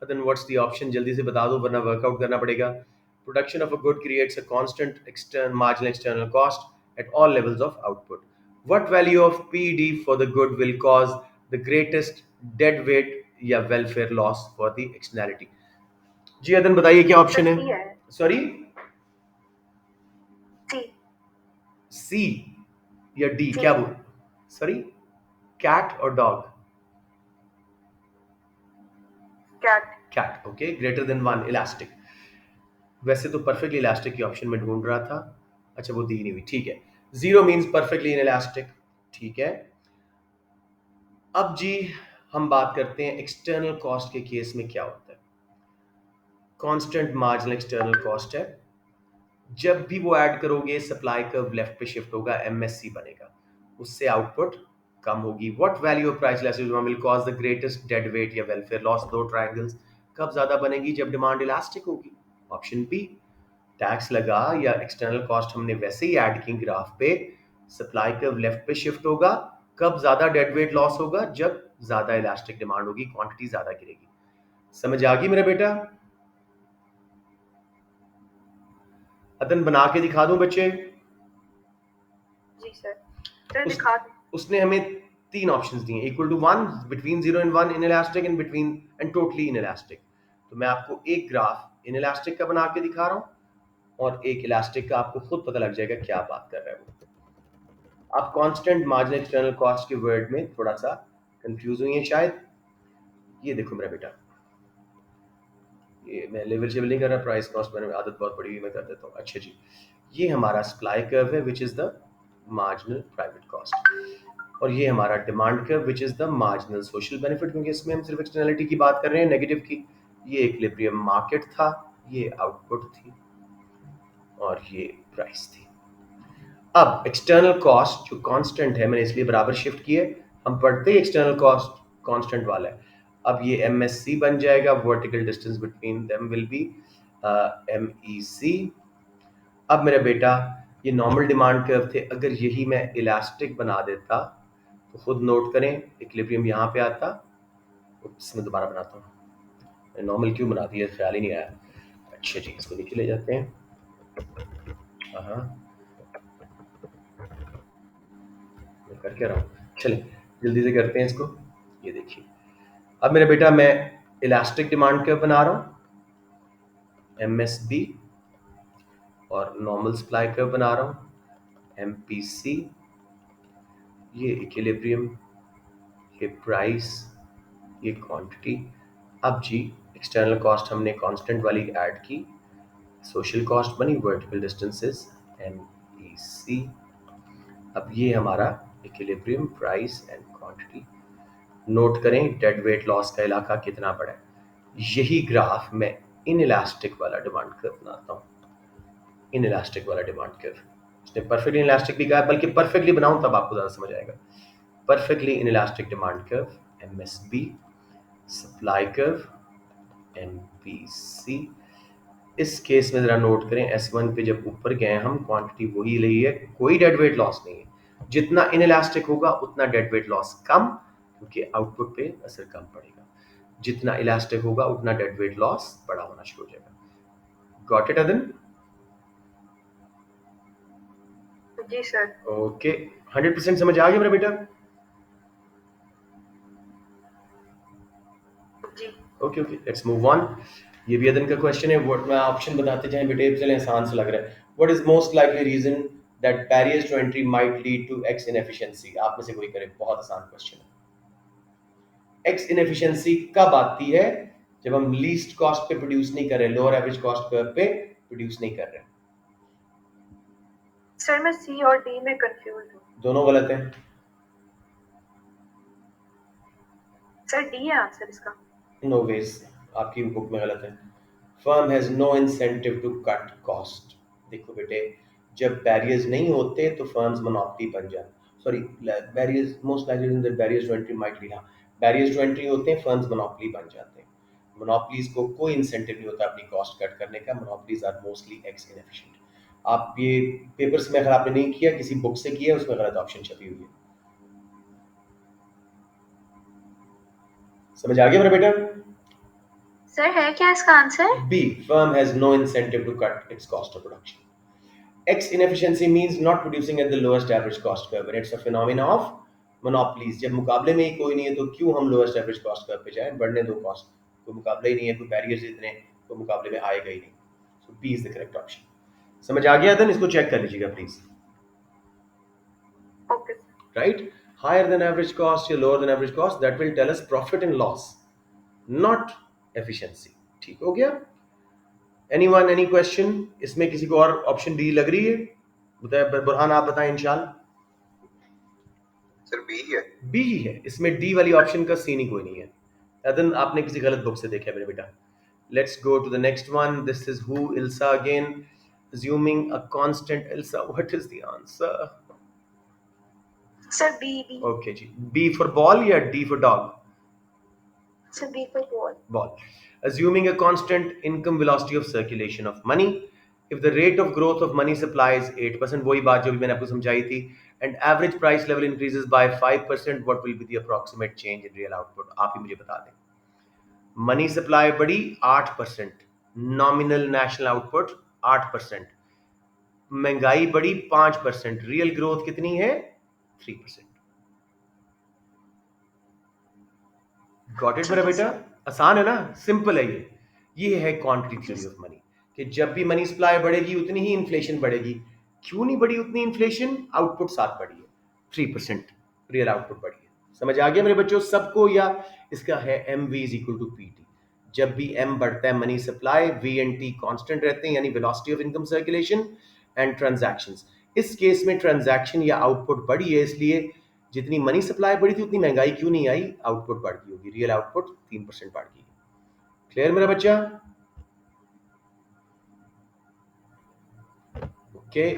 Speaker 1: then what's the option? जल्दी से बता दो वरना वर्कआउट करना पड़ेगा। Production of a good creates a constant marginal external cost at all levels of output. What value of PD for the good will cause the greatest dead weight या welfare loss for the externality? जी अदन बताइए क्या ऑप्शन है? सॉरी सी या डी? क्या बोल, सॉरी कैट और dog? Cat, okay. Greater than 1 elastic, वैसे तो परफेक्टली इलास्टिक की ऑप्शन में ढूंढ रहा था, अच्छा वो दी नहीं हुई, ठीक है। 0 मींस परफेक्टली इनइलास्टिक, ठीक है। अब जी हम बात करते हैं एक्सटर्नल कॉस्ट के केस में क्या होता है। कांस्टेंट मार्जिनल एक्सटर्नल कॉस्ट है, जब भी वो ऐड करोगे सप्लाई कर्व लेफ्ट पे शिफ्ट होगा, एमएससी बनेगा, उससे आउटपुट कम होगी। What value of price elasticity will cause the greatest dead weight या वेलफेयर लॉस? दो ट्रायंगल्स, कब ज्यादा बनेगी? जब डिमांड इलास्टिक होगी। Option B. टैक्स लगा या एक्सटर्नल कॉस्ट हमने वैसे ही ऐड की ग्राफ पे, सप्लाई कर्व लेफ्ट पे शिफ्ट होगा, कब ज्यादा डेड वेट लॉस होगा? जब ज्यादा इलास्टिक डिमांड होगी, क्वांटिटी ज्यादा गिरेगी। समझ आ गई मेरा बेटा? अदन बना के दिखा दूं बच्चे?
Speaker 2: जी सर दिखा दो।
Speaker 1: उसने हमें 3 ऑप्शंस दिए, equal to 1, between 0 and 1 inelastic and between and totally inelastic. तो मैं आपको एक ग्राफ इनइलास्टिक का बना के दिखा रहा हूं और एक इलास्टिक का, आपको खुद पता लग जाएगा क्या बात कर रहा है वो। आप कांस्टेंट मार्जिनल एक्सटर्नल कॉस्ट के वर्ड में थोड़ा सा कंफ्यूज हुई है शायद। ये देखो मेरा बेटा, ये मैं लेवल शेवल नहीं कर रहा, प्राइस कॉस्ट मैंने आदत बहुत पड़ी हुई, मैं कर देता हूँ। अच्छा जी, ये हमारा सप्लाई कर्व है which is the marginal private cost, और ये हमारा demand curve which is the marginal social benefit, क्योंकि इसमें हम सिर्फ एक्सटर्नलिटी की बात कर रहे हैं, नेगेटिव की। ये इक्विलिब्रियम मार्केट था, ये आउटपुट थी और ये प्राइस थी। अब एक्सटर्नल कॉस्ट जो कांस्टेंट है, मैंने इसलिए बराबर शिफ्ट किए, हम पढ़ते ही एक्सटर्नल कॉस्ट कांस्टेंट वाला है। अब ये एमएससी बन जाएगा, vertical distance between them will be MEC. अब मेरा बेटा ये नॉर्मल डिमांड कर्व थे, अगर यही मैं इलास्टिक बना देता तो खुद नोट करें, इक्विलिब्रियम यहाँ पे आता। मैं दोबारा बनाता हूँ, नॉर्मल क्यों बना दिया, ख्याल ही नहीं आया। अच्छा जी, इसको नीचे ले जाते हैं। हाँ मैं कर क्या रहा हूँ, चलिए जल्दी से करते हैं इसको। ये देखिए, अब मेरा बेटा मैं इलास्टिक डिमांड कर्व बना रहा हूँ, MSB और नॉर्मल सप्लाई कर्व बना रहा हूं, MPC, ये इक्विलिब्रियम, ये प्राइस, ये क्वांटिटी। अब जी एक्सटर्नल कॉस्ट हमने कांस्टेंट वाली ऐड की, सोशल कॉस्ट बनी, वर्टिकल डिस्टेंसेस MPC। अब ये हमारा equilibrium, price and quantity. Note करें डेड वेट लॉस का इलाका कितना बड़ा है। यही ग्राफ मैं इनइलास्टिक वाला डिमांड कर्व बनाता हूँ, इनइलास्टिक वाला डिमांड कर्व। इसने परफेक्टली इनइलास्टिक भी कहा है, बल्कि परफेक्टली बनाऊं तब आपको ज़्यादा समझ आएगा। Perfectly inelastic demand curve, MSB, supply curve, MPC। इस केस में ज़रा नोट करें, S1 पे जब ऊपर गए हम, क्वांटिटी वही रही है, कोई डेड वेट लॉस नहीं है। जितना इनइलास्टिक होगा उतना डेड वेट लॉस कम, क्योंकि आउटपुट पे असर कम पड़ेगा। जितना इलास्टिक होगा उतना डेड वेट लॉस बड़ा होना शुरू हो जाएगा। गॉट इट अदन?
Speaker 5: जी सर।
Speaker 1: ओके, 100% समझ आ गया मेरा बेटा?
Speaker 5: जी।
Speaker 1: Okay okay, let's move on. ये भी अदन का क्वेश्चन है। व्हाट, मैं ऑप्शन बताते जाएं बेटे, चलें आसान से लग रहा है। What is most likely reason that barriers to entry might lead to X inefficiency? आप में से कोई करे, बहुत आसान क्वेश्चन है। एक्स इनएफिशिएंसी कब आती है? जब हम लीस्ट कॉस्ट पे प्रोड्यूस नहीं कर रहे, लोअर एवरेज कॉस्ट कर्व पे प्रोड्यूस नहीं कर रहे।
Speaker 5: सर मैं सी और डी में कंफ्यूज हूँ।
Speaker 1: दोनों गलत है।
Speaker 5: सर डी है आंसर इसका।
Speaker 1: नो वेज, आपकी बुक में गलत है। Firm has no incentive to cut cost. देखो बेटे, जब बैरियर्स नहीं होते तो फर्म्स मोनोपोली बन जाते, sorry barriers, most likely that barriers to entry might lead, barriers to entry होते हैं, फर्म्स मोनोपोली बन जाते हैं। मोनोपोलीज को कोई इंसेंटिव नहीं होता अपनी कॉस्ट कट करने का। Monopolies are mostly X inefficient. आप ये पेपर्स में अगर आपने नहीं किया, किसी बुक से किया, उसमें गलत ऑप्शन छपी हुई है। समझ आ गया मेरा बेटा?
Speaker 2: सर है क्या इसका answer?
Speaker 1: B, firm has no incentive to cut its cost of production. X inefficiency means not producing at the lowest average cost curve, and it's a phenomena of monopolies. जब मुकाबले में ही कोई नहीं है तो क्यों हम lowest average cost curve पे जाएं? बढ़ने दो कॉस्ट, कोई मुकाबला ही नहीं है, कोई बैरियर्स इतने, तो मुकाबले में आएगा ही नहीं। So B is the correct option. समझ आ गया? then इसको चेक कर लीजिएगा please.
Speaker 5: Okay.
Speaker 1: Right? Higher than average cost या lower than average cost, that will tell us profit and loss, not efficiency. ठीक हो गया? Anyone, any question? इसमें किसी को और ऑप्शन डी लग रही है? बताए बुरहान, आप बताएं इंशाल्लाह।
Speaker 3: सर बी है।
Speaker 1: बी ही है, इसमें डी वाली ऑप्शन का सीन ही कोई नहीं है। अदन आपने किसी गलत बुक से देखा है मेरे बेटा। Let's go to the next one. This is who Ilsa again, assuming a constant Ilsa. What is the answer?
Speaker 2: Sir B.
Speaker 1: Okay जी, B for ball या D for dog?
Speaker 2: Sir B for ball.
Speaker 1: Ball. Assuming a constant income velocity of circulation of money, if the rate of growth of money supply is 8%, वही बात जो भी मैंने आपको समझाई थी, and average price level increases by 5%, what will be the approximate change in real output? आप ही मुझे बता दें। मनी सप्लाई बढ़ी 8%, नॉमिनल नेशनल आउटपुट 8%, महंगाई बढ़ी 5%, रियल ग्रोथ कितनी है? 3%। गॉट इट मेरा बेटा? आसान है ना, सिंपल है ये है क्वांटिटी थ्योरी ऑफ मनी, कि जब भी मनी सप्लाई बढ़ेगी उतनी ही इन्फ्लेशन बढ़ेगी। क्यों नहीं बढ़ी उतनी इन्फ्लेशन? आउटपुट साथ बढ़ी है, 3% रियल आउटपुट बढ़ी है। समझ आ गया मेरे बच्चों सबको? या इसका है MV is equal to PT। जब भी M बढ़ता है money supply, V and T constant रहते हैं, यानी velocity of income circulation and transactions. इस केस में ट्रांजैक्शन या आउटपुट बढ़ी है, इसलिए जितनी मनी सप्लाई बढ़ी थी उतनी महंगाई क्यों नहीं आई? आउटपुट बढ़ गई होगी, रियल आउटपुट 3% बढ़ गई। क्लियर मेरा बच्चा? Okay,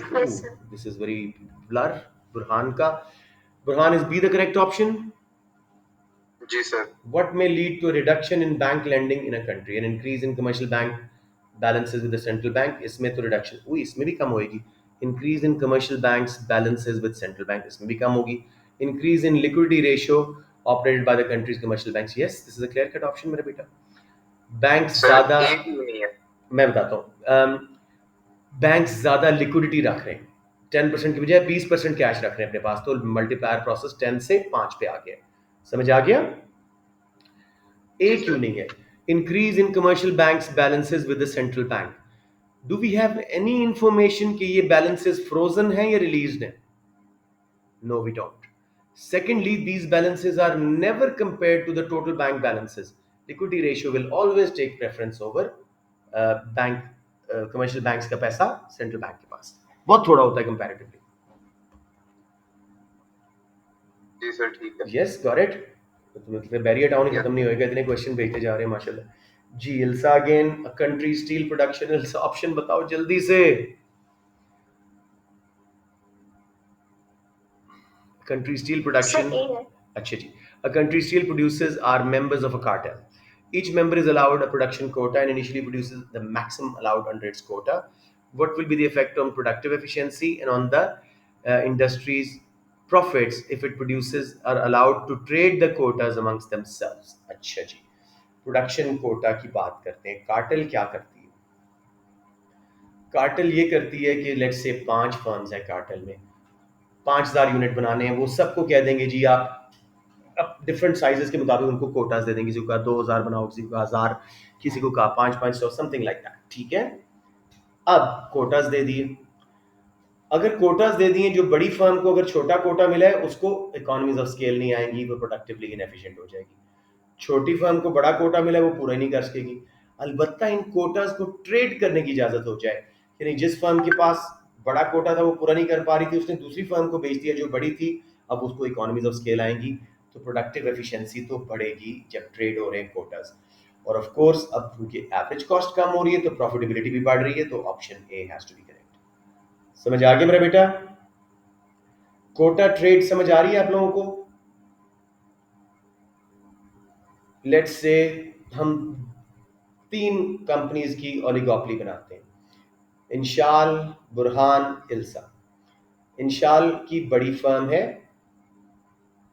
Speaker 1: this is very blur Burhan का। Burhan, is B the correct option?
Speaker 3: जी sir.
Speaker 1: What may lead to a reduction in bank lending in a country? An increase in commercial bank balances with the central bank. इसमें तो reduction हुई, इसमें भी कम होएगी। Increase in commercial banks balances with central bank, इसमें भी कम होगी। Increase in liquidity ratio operated by the country's commercial banks. Yes, this is a clear cut option मेरे बेटा। बैंक्स ज्यादा,
Speaker 3: नहीं है।
Speaker 1: मैं बताता हूँ, बैंक्स ज्यादा लिक्विडिटी रख रहे हैं, 10% की बजाय 20% कैश रख रहे हैं अपने पास, तो मल्टीप्लायर प्रोसेस 10 से 5 पे आ गया। समझ आ गया? ए क्यों नहीं है? increase in commercial banks balances with the central bank. Do we have any information कि ये balances frozen हैं या released हैं? No, we don't. Secondly, these balances are never compared to the total bank balances. Liquidity ratio will always take preference over commercial banks का पैसा central bank के पास बहुत थोड़ा होता है comparatively.
Speaker 3: जी सर ठीक है।
Speaker 1: Yes, got it. तो मतलब बैरियर टाउन खत्म नहीं होएगा, इतने क्वेश्चन भेजते जा रहे हैं माशाल्लाह जी. Ilsa again, a country steel production. Ilsa option बताओ जल्दी से. Country steel production.
Speaker 2: Sir A है.
Speaker 1: अच्छा जी. A country steel producers are members of a cartel. Each member is allowed a production quota and initially produces the maximum allowed under its quota. What will be the effect on productive efficiency and on the industry's profits if it producers are allowed to trade the quotas amongst themselves? अच्छा जी. प्रोडक्शन कोटा की बात करते हैं. कार्टेल क्या करती है? कार्टेल ये करती है कि लेट्स से 5 फर्म्स हैं कार्टेल में, 5000 यूनिट बनाने हैं. वो सबको कह देंगे जी आप अब डिफरेंट साइजेस के मुताबिक उनको कोटास दे देंगे. किसी को कहा 2000 बनाओ, किसी को कहा 1000, किसी को कहा 500 समथिंग लाइक दैट. ठीक है. अब कोटास दे दिए. अगर कोटास दे दिए, जो बड़ी फर्म को अगर छोटा कोटा मिला है उसको इकोनॉमीज ऑफ स्केल नहीं आएंगी, वो प्रोडक्टिवली इनएफिशिएंट हो जाएगी. छोटी फर्म को बड़ा कोटा मिला है वो पूरा नहीं कर सकेगी. अलबत्ता इन कोटास को ट्रेड करने की इजाजत हो जाए, यानी जिस फर्म के पास बड़ा कोटा था वो पूरा नहीं कर पा रही थी, उसने दूसरी फर्म को बेच दिया जो बड़ी थी, अब उसको इकोनॉमीज ऑफ स्केल आएंगी, तो प्रोडक्टिव एफिशिएंसी तो बढ़ेगी जब ट्रेड हो रहे हैं कोटास. और ऑफ कोर्स अब क्योंकि एवरेज कॉस्ट कम हो रही है तो प्रॉफिटेबिलिटी भी बढ़ रही है, तो option A has to be correct. समझ आ गया मेरा बेटा? कोटा ट्रेड समझ आ रही है आप लोगों को? लेट्स से हम 3 कंपनीज की ओलिगोपोली बनाते हैं, इंशाल, बुरहान, इल्सा. इंशाल की बड़ी फर्म है,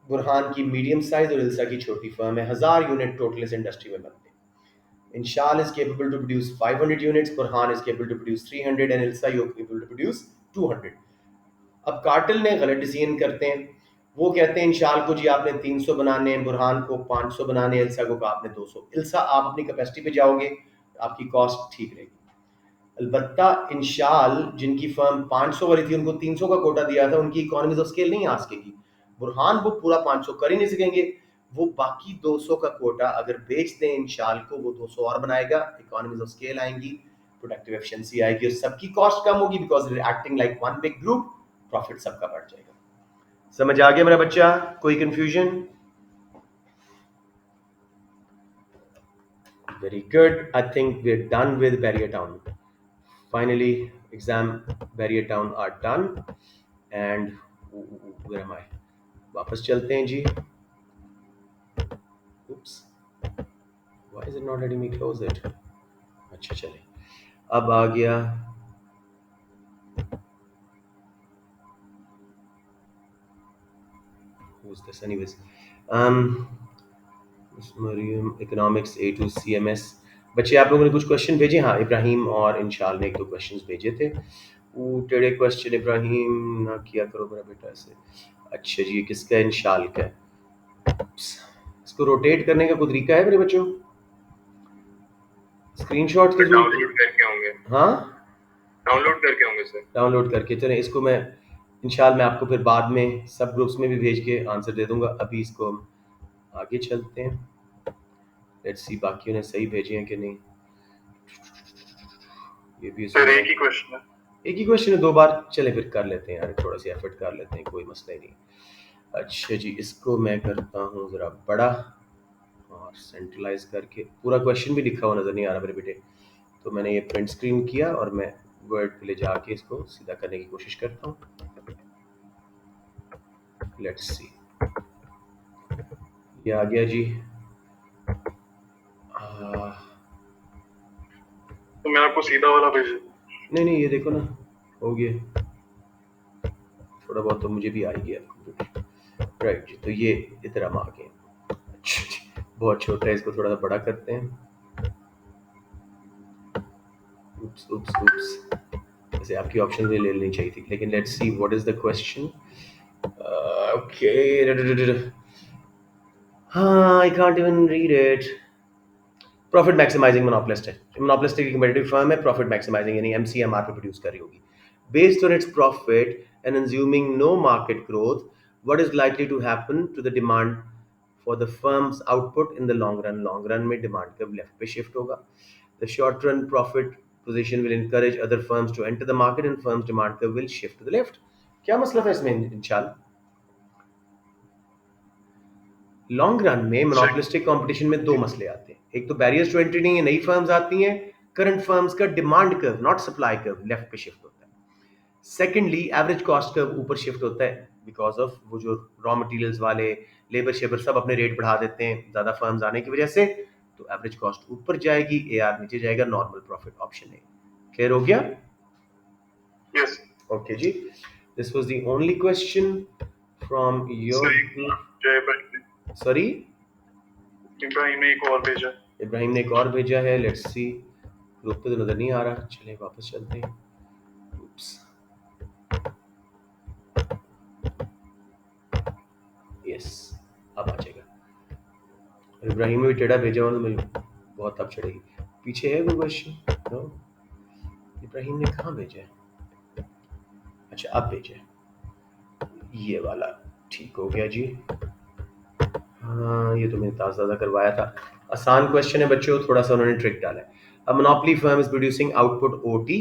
Speaker 1: बुरहान की मीडियम साइज और इल्सा की छोटी फर्म है. 1000 यूनिट टोटल इस इंडस्ट्री में बनते हैं. Inshal is capable to produce 500 units, Burhan is capable to produce 300 and Ilsa is capable to produce 200. अब कार्टेल ने गलत डिसीजन करते हैं. वो कहते हैं इंशाल को जी आपने 300 बनाने हैं, बुरहान को 500 बनाने, इल्सा को कहा आपने 200. इल्सा आप अपनी कैपेसिटी पे जाओगे, आपकी कॉस्ट ठीक रहेगी. अलबत्ता इंशाल जिनकी फर्म 500 वाली थी उनको 300 का कोटा दिया था, उनकी इकोनॉमीज ऑफ स्केल नहीं आ सकेगी. बुरहान वो पूरा 500 कर ही नहीं सकेंगे, वो बाकी 200 का कोटा अगर बेच दें इंशाल को, वो 200 और बनाएगा, इकोनॉमीज ऑफ स्केल आएंगी, प्रोडक्टिव एफिशिएंसी आएगी और सबकी कॉस्ट कम होगी because acting like one big group, profit सबका बढ़ जाएगा. समझ आ गया मेरा बच्चा? कोई confusion? Very good. I think we are done with barrier town. Finally, exam barrier town are done and where am I? वापस चलते हैं जी. Oops. Why is it not letting me close it? अच्छा चले. अब आ गया who's this anyways? Mariam Economics A to CMS. बच्चे आप लोगों ने कुछ क्वेश्चन भेजे? हाँ, इब्राहिम और इंशाल ने 1-2 क्वेश्चंस भेजे थे. टेढ़े क्वेश्चन इब्राहिम ना किया करो मेरा बेटा ऐसे. अच्छा जी, ये किसका है? इंशाल का. इसको रोटेट करने का कोई तरीका है मेरे बच्चों? स्क्रीनशॉट के थ्रू
Speaker 3: डाउनलोड करके होंगे.
Speaker 1: हाँ,
Speaker 3: डाउनलोड करके होंगे सर.
Speaker 1: डाउनलोड करके. चलें, इसको मैं इंशाल मैं आपको फिर बाद में सब ग्रुप्स में भी भेज के आंसर दे दूंगा. अभी इसको हम आगे चलते हैं. लेट्स सी बाकियों ने सही भेजे हैं कि नहीं. ये भी
Speaker 3: सर एक ही क्वेश्चन है.
Speaker 1: एक ही क्वेश्चन है, 2 बार. चले फिर कर लेते हैं यार, थोड़ा सी एफर्ट कर लेते हैं, कोई मसला ही नहीं. अच्छा जी, इसको मैं करता हूँ ज़रा बड़ा और सेंट्रलाइज करके. पूरा क्वेश्चन भी लिखा हुआ नज़र नहीं आ रहा मेरे बेटे, तो मैंने ये प्रिंट स्क्रीन किया और मैं वर्ड पे ले जाके इसको सीधा करने की कोशिश करता हूँ. लेट्स सी, ये आ गया जी.
Speaker 3: तो मैं आपको सीधा वाला भेज.
Speaker 1: नहीं, ये देखो ना, हो गया. थोड़ा बहुत तो मुझे भी आ ही गया. राइट जी, तो ये इधर हम आ गए. अच्छा जी, बहुत छोटा है, इसको थोड़ा सा बड़ा करते हैं. उप्स. वैसे आपकी ऑप्शन भी ले लेनी चाहिए थी, लेकिन let's see what is the question. Okay, हाँ, I can't even read it. Profit maximizing monopolist है, मोनोपोलिस्टिक कंपेटिटिव फर्म है, प्रॉफिट मैक्सिमाइजिंग यानी एमसीएमआर पे प्रोड्यूस कर रही होगी. Based on its profit and assuming no market growth, what is likely to happen to the demand for the firm's output in the long run? Long run में demand curve left पे shift होगा. The short run profit position will encourage other firms to enter the market and firms demand curve will shift to the left. क्या मतलब है इसमें इंशाल्लाह? लॉन्ग रन में मोनोपोलिस्टिक कंपटीशन में दो मसले आते हैं. एक तो बैरियर्स टू एंट्री नहीं है, नई फर्म्स आती हैं, करंट फर्म्स का demand curve not supply curve left पे शिफ्ट होता है. सेकेंडली एवरेज कॉस्ट कर्व ऊपर शिफ्ट होता है बिकॉज ऑफ वो जो रॉ मटेरियल्स वाले लेबर शेबर सब अपने रेट बढ़ा देते हैं ज्यादा फर्म्स आने की वजह से, तो एवरेज कॉस्ट ऊपर जाएगी, एआर नीचे जाएगा, नॉर्मल प्रॉफिट ऑप्शन है. क्लियर हो गया?
Speaker 3: यस
Speaker 1: ओके जी, this was the only question from your. Sorry,
Speaker 3: Ibrahim ने एक और भेजा.
Speaker 1: इब्राहिम ने एक और भेजा है. लेट्स सी, ग्रुप पे तो नजर नहीं आ रहा. चलिए वापस चलते हैं. Oops. यस, अब आ जाएगा. इब्राहिम ने भी टेढ़ा भेजा हुआ तो मेरी बहुत अब चढ़ेगी. पीछे है वो क्वेश्चन? नो, इब्राहिम ने कहाँ भेजा है? अच्छा, अब भेजा है ये वाला. ठीक हो गया जी. हाँ, ये तो मैंने ताज़ा करवाया था. आसान क्वेश्चन है बच्चों, थोड़ा सा उन्होंने ट्रिक डाला है. A monopoly firm is producing output OT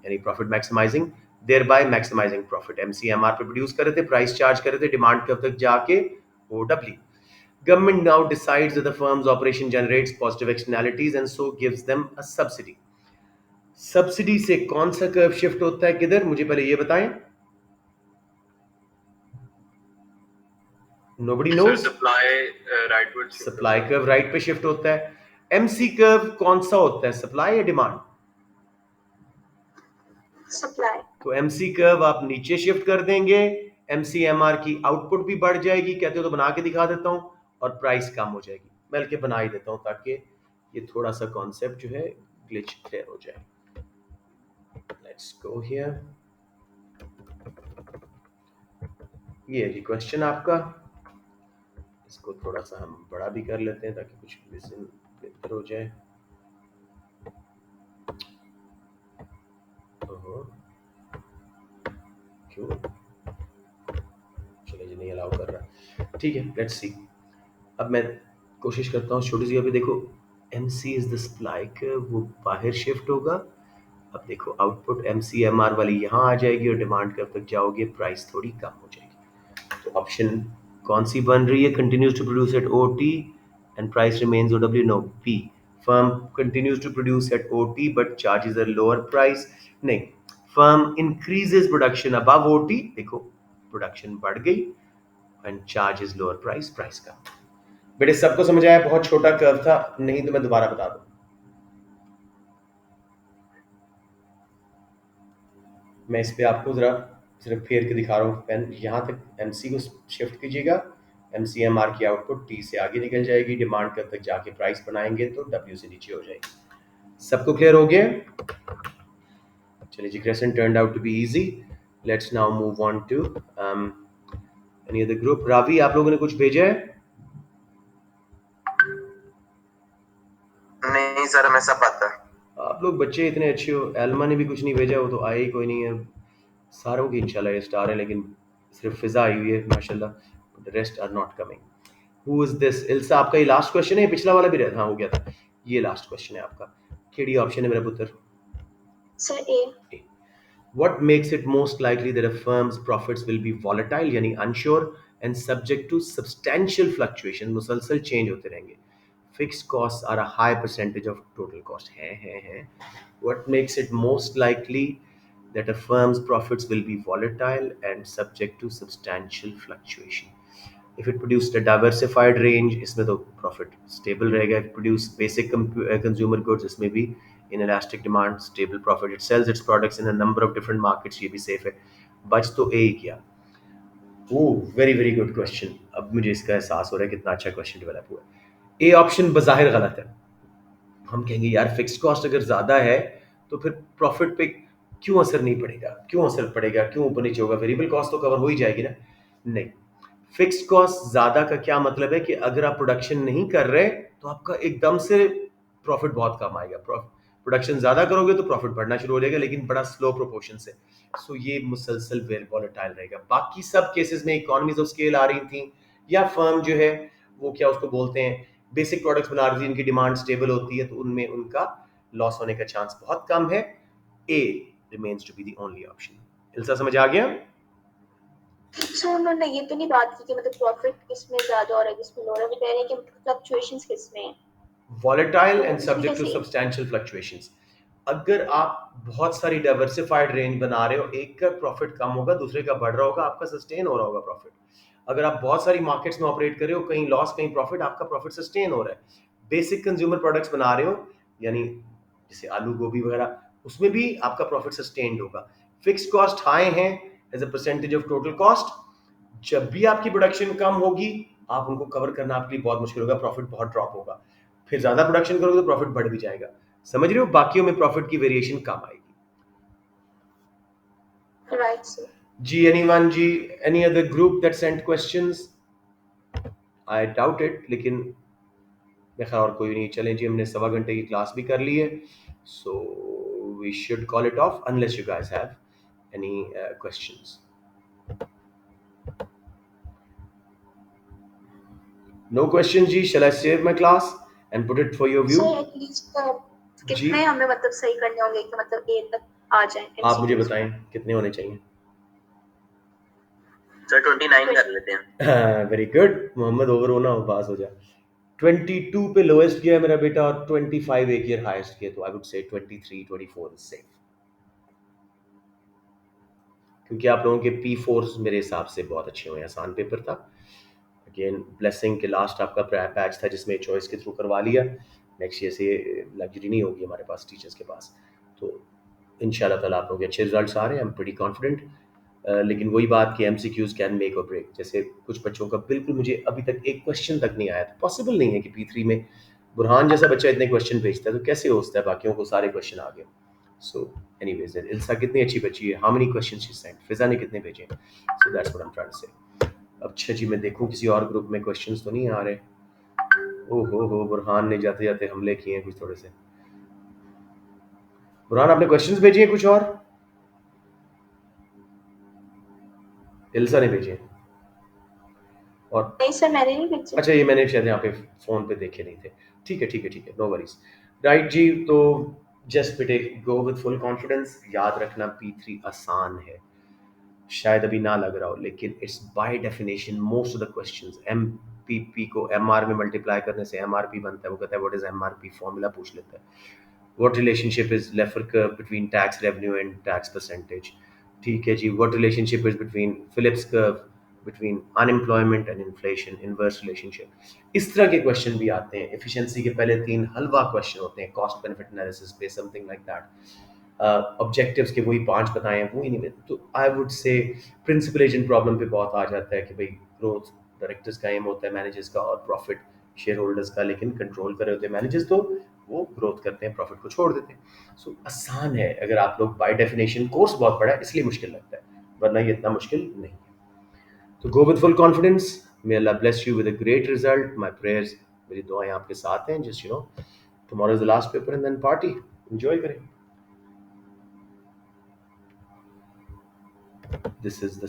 Speaker 1: यानी profit maximizing, thereby maximizing profit. MC MR पे प्रोड्यूस कर रहे थे, प्राइस चार्ज कर रहे थे, डिमांड कब तक जाके O W. Government now decides that the firm's operation generates positive externalities and so gives them a subsidy. Subsidy से कौन सा कर्व शिफ्ट होता है किधर, मुझे पहले ये बताएं. Nobody knows. Supply curve right पे शिफ्ट होता है. एमसी कर्व कौन सा होता है, सप्लाई या डिमांड?
Speaker 2: सप्लाई.
Speaker 1: तो एमसी कर्व आप नीचे शिफ्ट कर देंगे, एमसीएमआर की आउटपुट भी बढ़ जाएगी. कहते हो तो बना के दिखा देता हूं, और प्राइस कम हो जाएगी. मैं बल्कि बना ही देता हूं ताकि ये थोड़ा सा कॉन्सेप्ट जो है ग्लिच क्लियर हो जाए. Let's go here. ये है जी क्वेश्चन आपका. इसको थोड़ा सा हम बड़ा भी कर लेते हैं ताकि कुछ विजन बेहतर हो जाए. क्यों चले जी, नहीं अलाउ कर रहा. ठीक है, लेट्स सी. अब मैं कोशिश करता हूँ छोटी सी. अभी देखो, MC is the supply curve, वो बाहर शिफ्ट होगा. अब देखो आउटपुट MCMR वाली यहाँ आ जाएगी और डिमांड कर्व तक जाओगे, प्राइस थोड़ी कम हो जाएगी. तो ऑप्शन कौन सी बन रही है? Continues to produce at OT and price remains OW. No, B. Firm continues to produce at OT but charges are lower price. नहीं, firm increases production above OT. देखो प्रोडक्शन बढ़ गई and charges lower price, price कम. बेटे सबको समझ आया? बहुत छोटा कर्व था, नहीं तो मैं दोबारा बता दूं. मैं इस पे आपको जरा सिर्फ फेर के दिखा रहा हूँ. पेन यहाँ तक MC को शिफ्ट कीजिएगा, MCMR की आउटपुट T से आगे निकल जाएगी, डिमांड कर्व तक जाके प्राइस बनाएंगे तो W से नीचे हो जाएगी. सबको क्लियर हो गया? चलिए जी, question turned out to be easy. Let's now move on to any other group. Ravi, आप लोगों ने कुछ भेजा है?
Speaker 4: नहीं सर, हमें सब पता है.
Speaker 1: आप लोग बच्चे इतने अच्छे हो. एल्मा ने भी कुछ नहीं भेजा, वो तो आए ही कोई नहीं है. सारों की इंशाल्लाह ये स्टार है, लेकिन सिर्फ फिजा आई हुई है माशाल्लाह. The rest are not coming. Who is this? Ilsa, आपका ये लास्ट क्वेश्चन है? पिछला वाला भी रहता? हाँ, हो गया था. ये लास्ट क्वेश्चन है आपका. केडी ऑप्शन है मेरा पुत्र?
Speaker 2: Sir A.
Speaker 1: What makes it most likely that a firm's profits will be volatile यानी unsure and subject to substantial fluctuation, मुसलसल change होते रहेंगे. Fixed costs are a high percentage of total cost. है. What makes it most likely that a firm's profits will be volatile and subject to substantial fluctuation? If it produced a diversified range, इसमें तो profit stable रहेगा. If it produced basic consumer goods, इसमें भी inelastic demand, stable profit. It sells its products in a number of different markets, ये भी safe है. बच तो ए ही किया. Very very good question. अब मुझे इसका एहसास हो रहा है कितना अच्छा क्वेश्चन डेवलप हुआ है. ए ऑप्शन बज़ाहिर गलत है. हम कहेंगे यार फिक्स्ड कॉस्ट अगर ज़्यादा है तो फिर प्रॉफिट पे क्यों असर नहीं पड़ेगा, क्यों असर पड़ेगा, क्यों ऊपर नीचे होगा, वेरिएबल कॉस्ट तो कवर हो ही जाएगी ना. नहीं, फिक्स्ड कॉस्ट ज़्यादा का क्या मतलब है कि अगर आप प्रोडक्शन नहीं कर रहे तो आपका एकदम से प्रॉफिट बहुत कम आएगा। प्रोडक्शन ज़्यादा करोगे तो प्रॉफिट बढ़ना शुरू हो जाएगा, लेकिन बड़ा स्लो प्रोपोर्शन से। सो ये मुसलसल वेरी वॉलेटाइल रहेगा। बाकी सब केसेस में इकोनॉमीज ऑफ स्केल आ रही थी, या फर्म जो है वो क्या उसको बोलते हैं बेसिक प्रोडक्ट्स बना रही थी, इनकी डिमांड स्टेबल होती है, तो उनमें उनका लॉस होने का चांस बहुत कम है। A remains to be the only option. Ilsa समझ आ गया?
Speaker 2: सो उन्होंने ये तो नहीं बात की कि मतलब प्रॉफिट किसमें ज्यादा और किसमें लोअर है, वो कह रहे हैं कि फ्लक्चुएशंस किसमें है।
Speaker 1: वॉलेटाइल
Speaker 2: तो
Speaker 1: एंड
Speaker 2: उसमें
Speaker 1: सब्जेक्ट टू
Speaker 2: कैसे?
Speaker 1: Substantial fluctuations. अगर आप बहुत सारी डाइवर्सिफाइड रेंज बना रहे हो, एक का प्रॉफिट कम होगा, दूसरे का बढ़ रहा होगा, आपका सस्टेन हो रहा होगा प्रॉफिट। अगर आप बहुत सारी मार्केट्स में ऑपरेट कर रहे हो, कहीं लॉस कहीं प्रॉफिट, आपका प्रॉफिट सस्टेन हो रहा है। बेसिक कंज्यूमर प्रोडक्ट्स बना रहे हो, यानी जैसे आलू गोभी वगैरह, उसमें भी आपका प्रॉफिट सस्टेन्ड होगा। फिक्स्ड कॉस्ट हाई है as a percentage of total cost. जब भी आपकी प्रोडक्शन कम होगी, आप उनको कवर करना आपके लिए बहुत मुश्किल होगा, प्रॉफिट बहुत ड्रॉप होगा। फिर ज्यादा प्रोडक्शन करोगे तो प्रॉफिट बढ़ भी जाएगा। समझ रहे हो? बाकियों में प्रॉफिट की वेरिएशन कम आएगी।
Speaker 2: Right sir.
Speaker 1: जी, एनीवन जी, any other group that sent questions? I doubt it, लेकिन मेरे ख्याल और कोई नहीं। चलें जी, हमने 1.25 घंटे की क्लास भी कर ली है, so we should call it off unless you guys have any questions. No question जी, shall I save my class and put it for your view?
Speaker 2: So at least
Speaker 1: जी,
Speaker 2: कितने हमें मतलब सही करने होंगे कि मतलब ए तक आ जाए
Speaker 1: आप मुझे
Speaker 2: MCQs
Speaker 1: बताएं कितने होने चाहिए।
Speaker 4: सर 29 कर लेते हैं।
Speaker 1: वेरी गुड मोहम्मद, ओवर होना हो, पास हो जाए। 22 पे लोएस्ट किया है मेरा बेटा, और 25 एक ईयर हाईएस्ट किया, तो आई वुड से 23 24 इज सेफ। क्योंकि आप लोगों के P4s मेरे हिसाब से बहुत अच्छे हुए, आसान पेपर था। अगेन ब्लेसिंग के लास्ट आपका पैच था जिसमें चॉइस के थ्रू करवा लिया। नेक्स्ट ईयर से लग्जरी नहीं होगी हमारे पास, टीचर्स के पास। तो इंशाल्लाह ताला आप लोगों के अच्छे रिजल्ट्स आ रहे हैं, आई एम प्रीटी कॉन्फिडेंट। लेकिन वही बात कि MCQs कैन मेक और ब्रेक। जैसे कुछ बच्चों का बिल्कुल मुझे अभी तक एक क्वेश्चन तक नहीं आया, तो पॉसिबल नहीं है कि P3 में बुरहान जैसा बच्चा इतने क्वेश्चन भेजता है, तो कैसे होता है बाकियों को सारे क्वेश्चन आ गए। सो एनीवेज, इल्सा कितनी अच्छी बच्ची है, how many question she sent, Fiza ने कितने भेजे, so that's what I am trying to say. अच्छा जी, मैं देखूं किसी और ग्रुप में क्वेश्चंस तो नहीं आ रहे। ओहो हो, बुरहान ने जाते जाते हमले किए हैं कुछ थोड़े से। बुरहान, आपने क्वेश्चंस भेजे हैं कुछ और? इल्सा ने भेजे हैं। और
Speaker 2: नहीं सर, मैंने नहीं भेजे।
Speaker 1: अच्छा, ये मैंने शायद यहाँ पे फोन पे देखे नहीं थे। ठीक है ठीक है ठीक है, नो वरीज। राइट जी, तो जस्ट बेटे गो विद फुल कॉन्फिडेंस। याद रखना P3 आसान है, शायद अभी ना लग रहा हो, लेकिन it's by definition most of the questions MPP को MR में मल्टीप्लाई करने से MRP बनता है। वो कहता है व्हाट इज MRP, फॉर्मूला पूछ लेता है। What relationship is Laffer curve between tax revenue and tax percentage. ठीक है जी, what relationship is between Phillips curve between unemployment and inflation, inverse relationship. इस तरह के क्वेश्चन भी आते हैं। एफिशिएंसी के पहले 3 हलवा क्वेश्चन होते हैं, कॉस्ट बेनिफिट एनालिसिस पे, समथिंग लाइक दैट। ऑब्जेक्टिव्स के वही 5 बताए हैं, वो ही नहीं। तो I would say principal agent problem पे बहुत आ जाता है कि भाई ग्रोथ डायरेक्टर्स का एम होता है, मैनेजर्स का, और प्रॉफिट शेयर होल्डर्स का, लेकिन कंट्रोल कर रहे होते हैं मैनेजर्स, तो वो ग्रोथ करते हैं, प्रॉफिट को छोड़ देते हैं। सो आसान है अगर आप लोग बाय डेफिनेशन, कोर्स बहुत बड़ा है इसलिए मुश्किल लगता है, वरना ये इतना मुश्किल नहीं है। तो go with full confidence. May Allah bless you with a great result. My prayers, मेरी दुआएं आपके साथ हैं। Just tomorrow is the last paper and then party, enjoy करें। This is the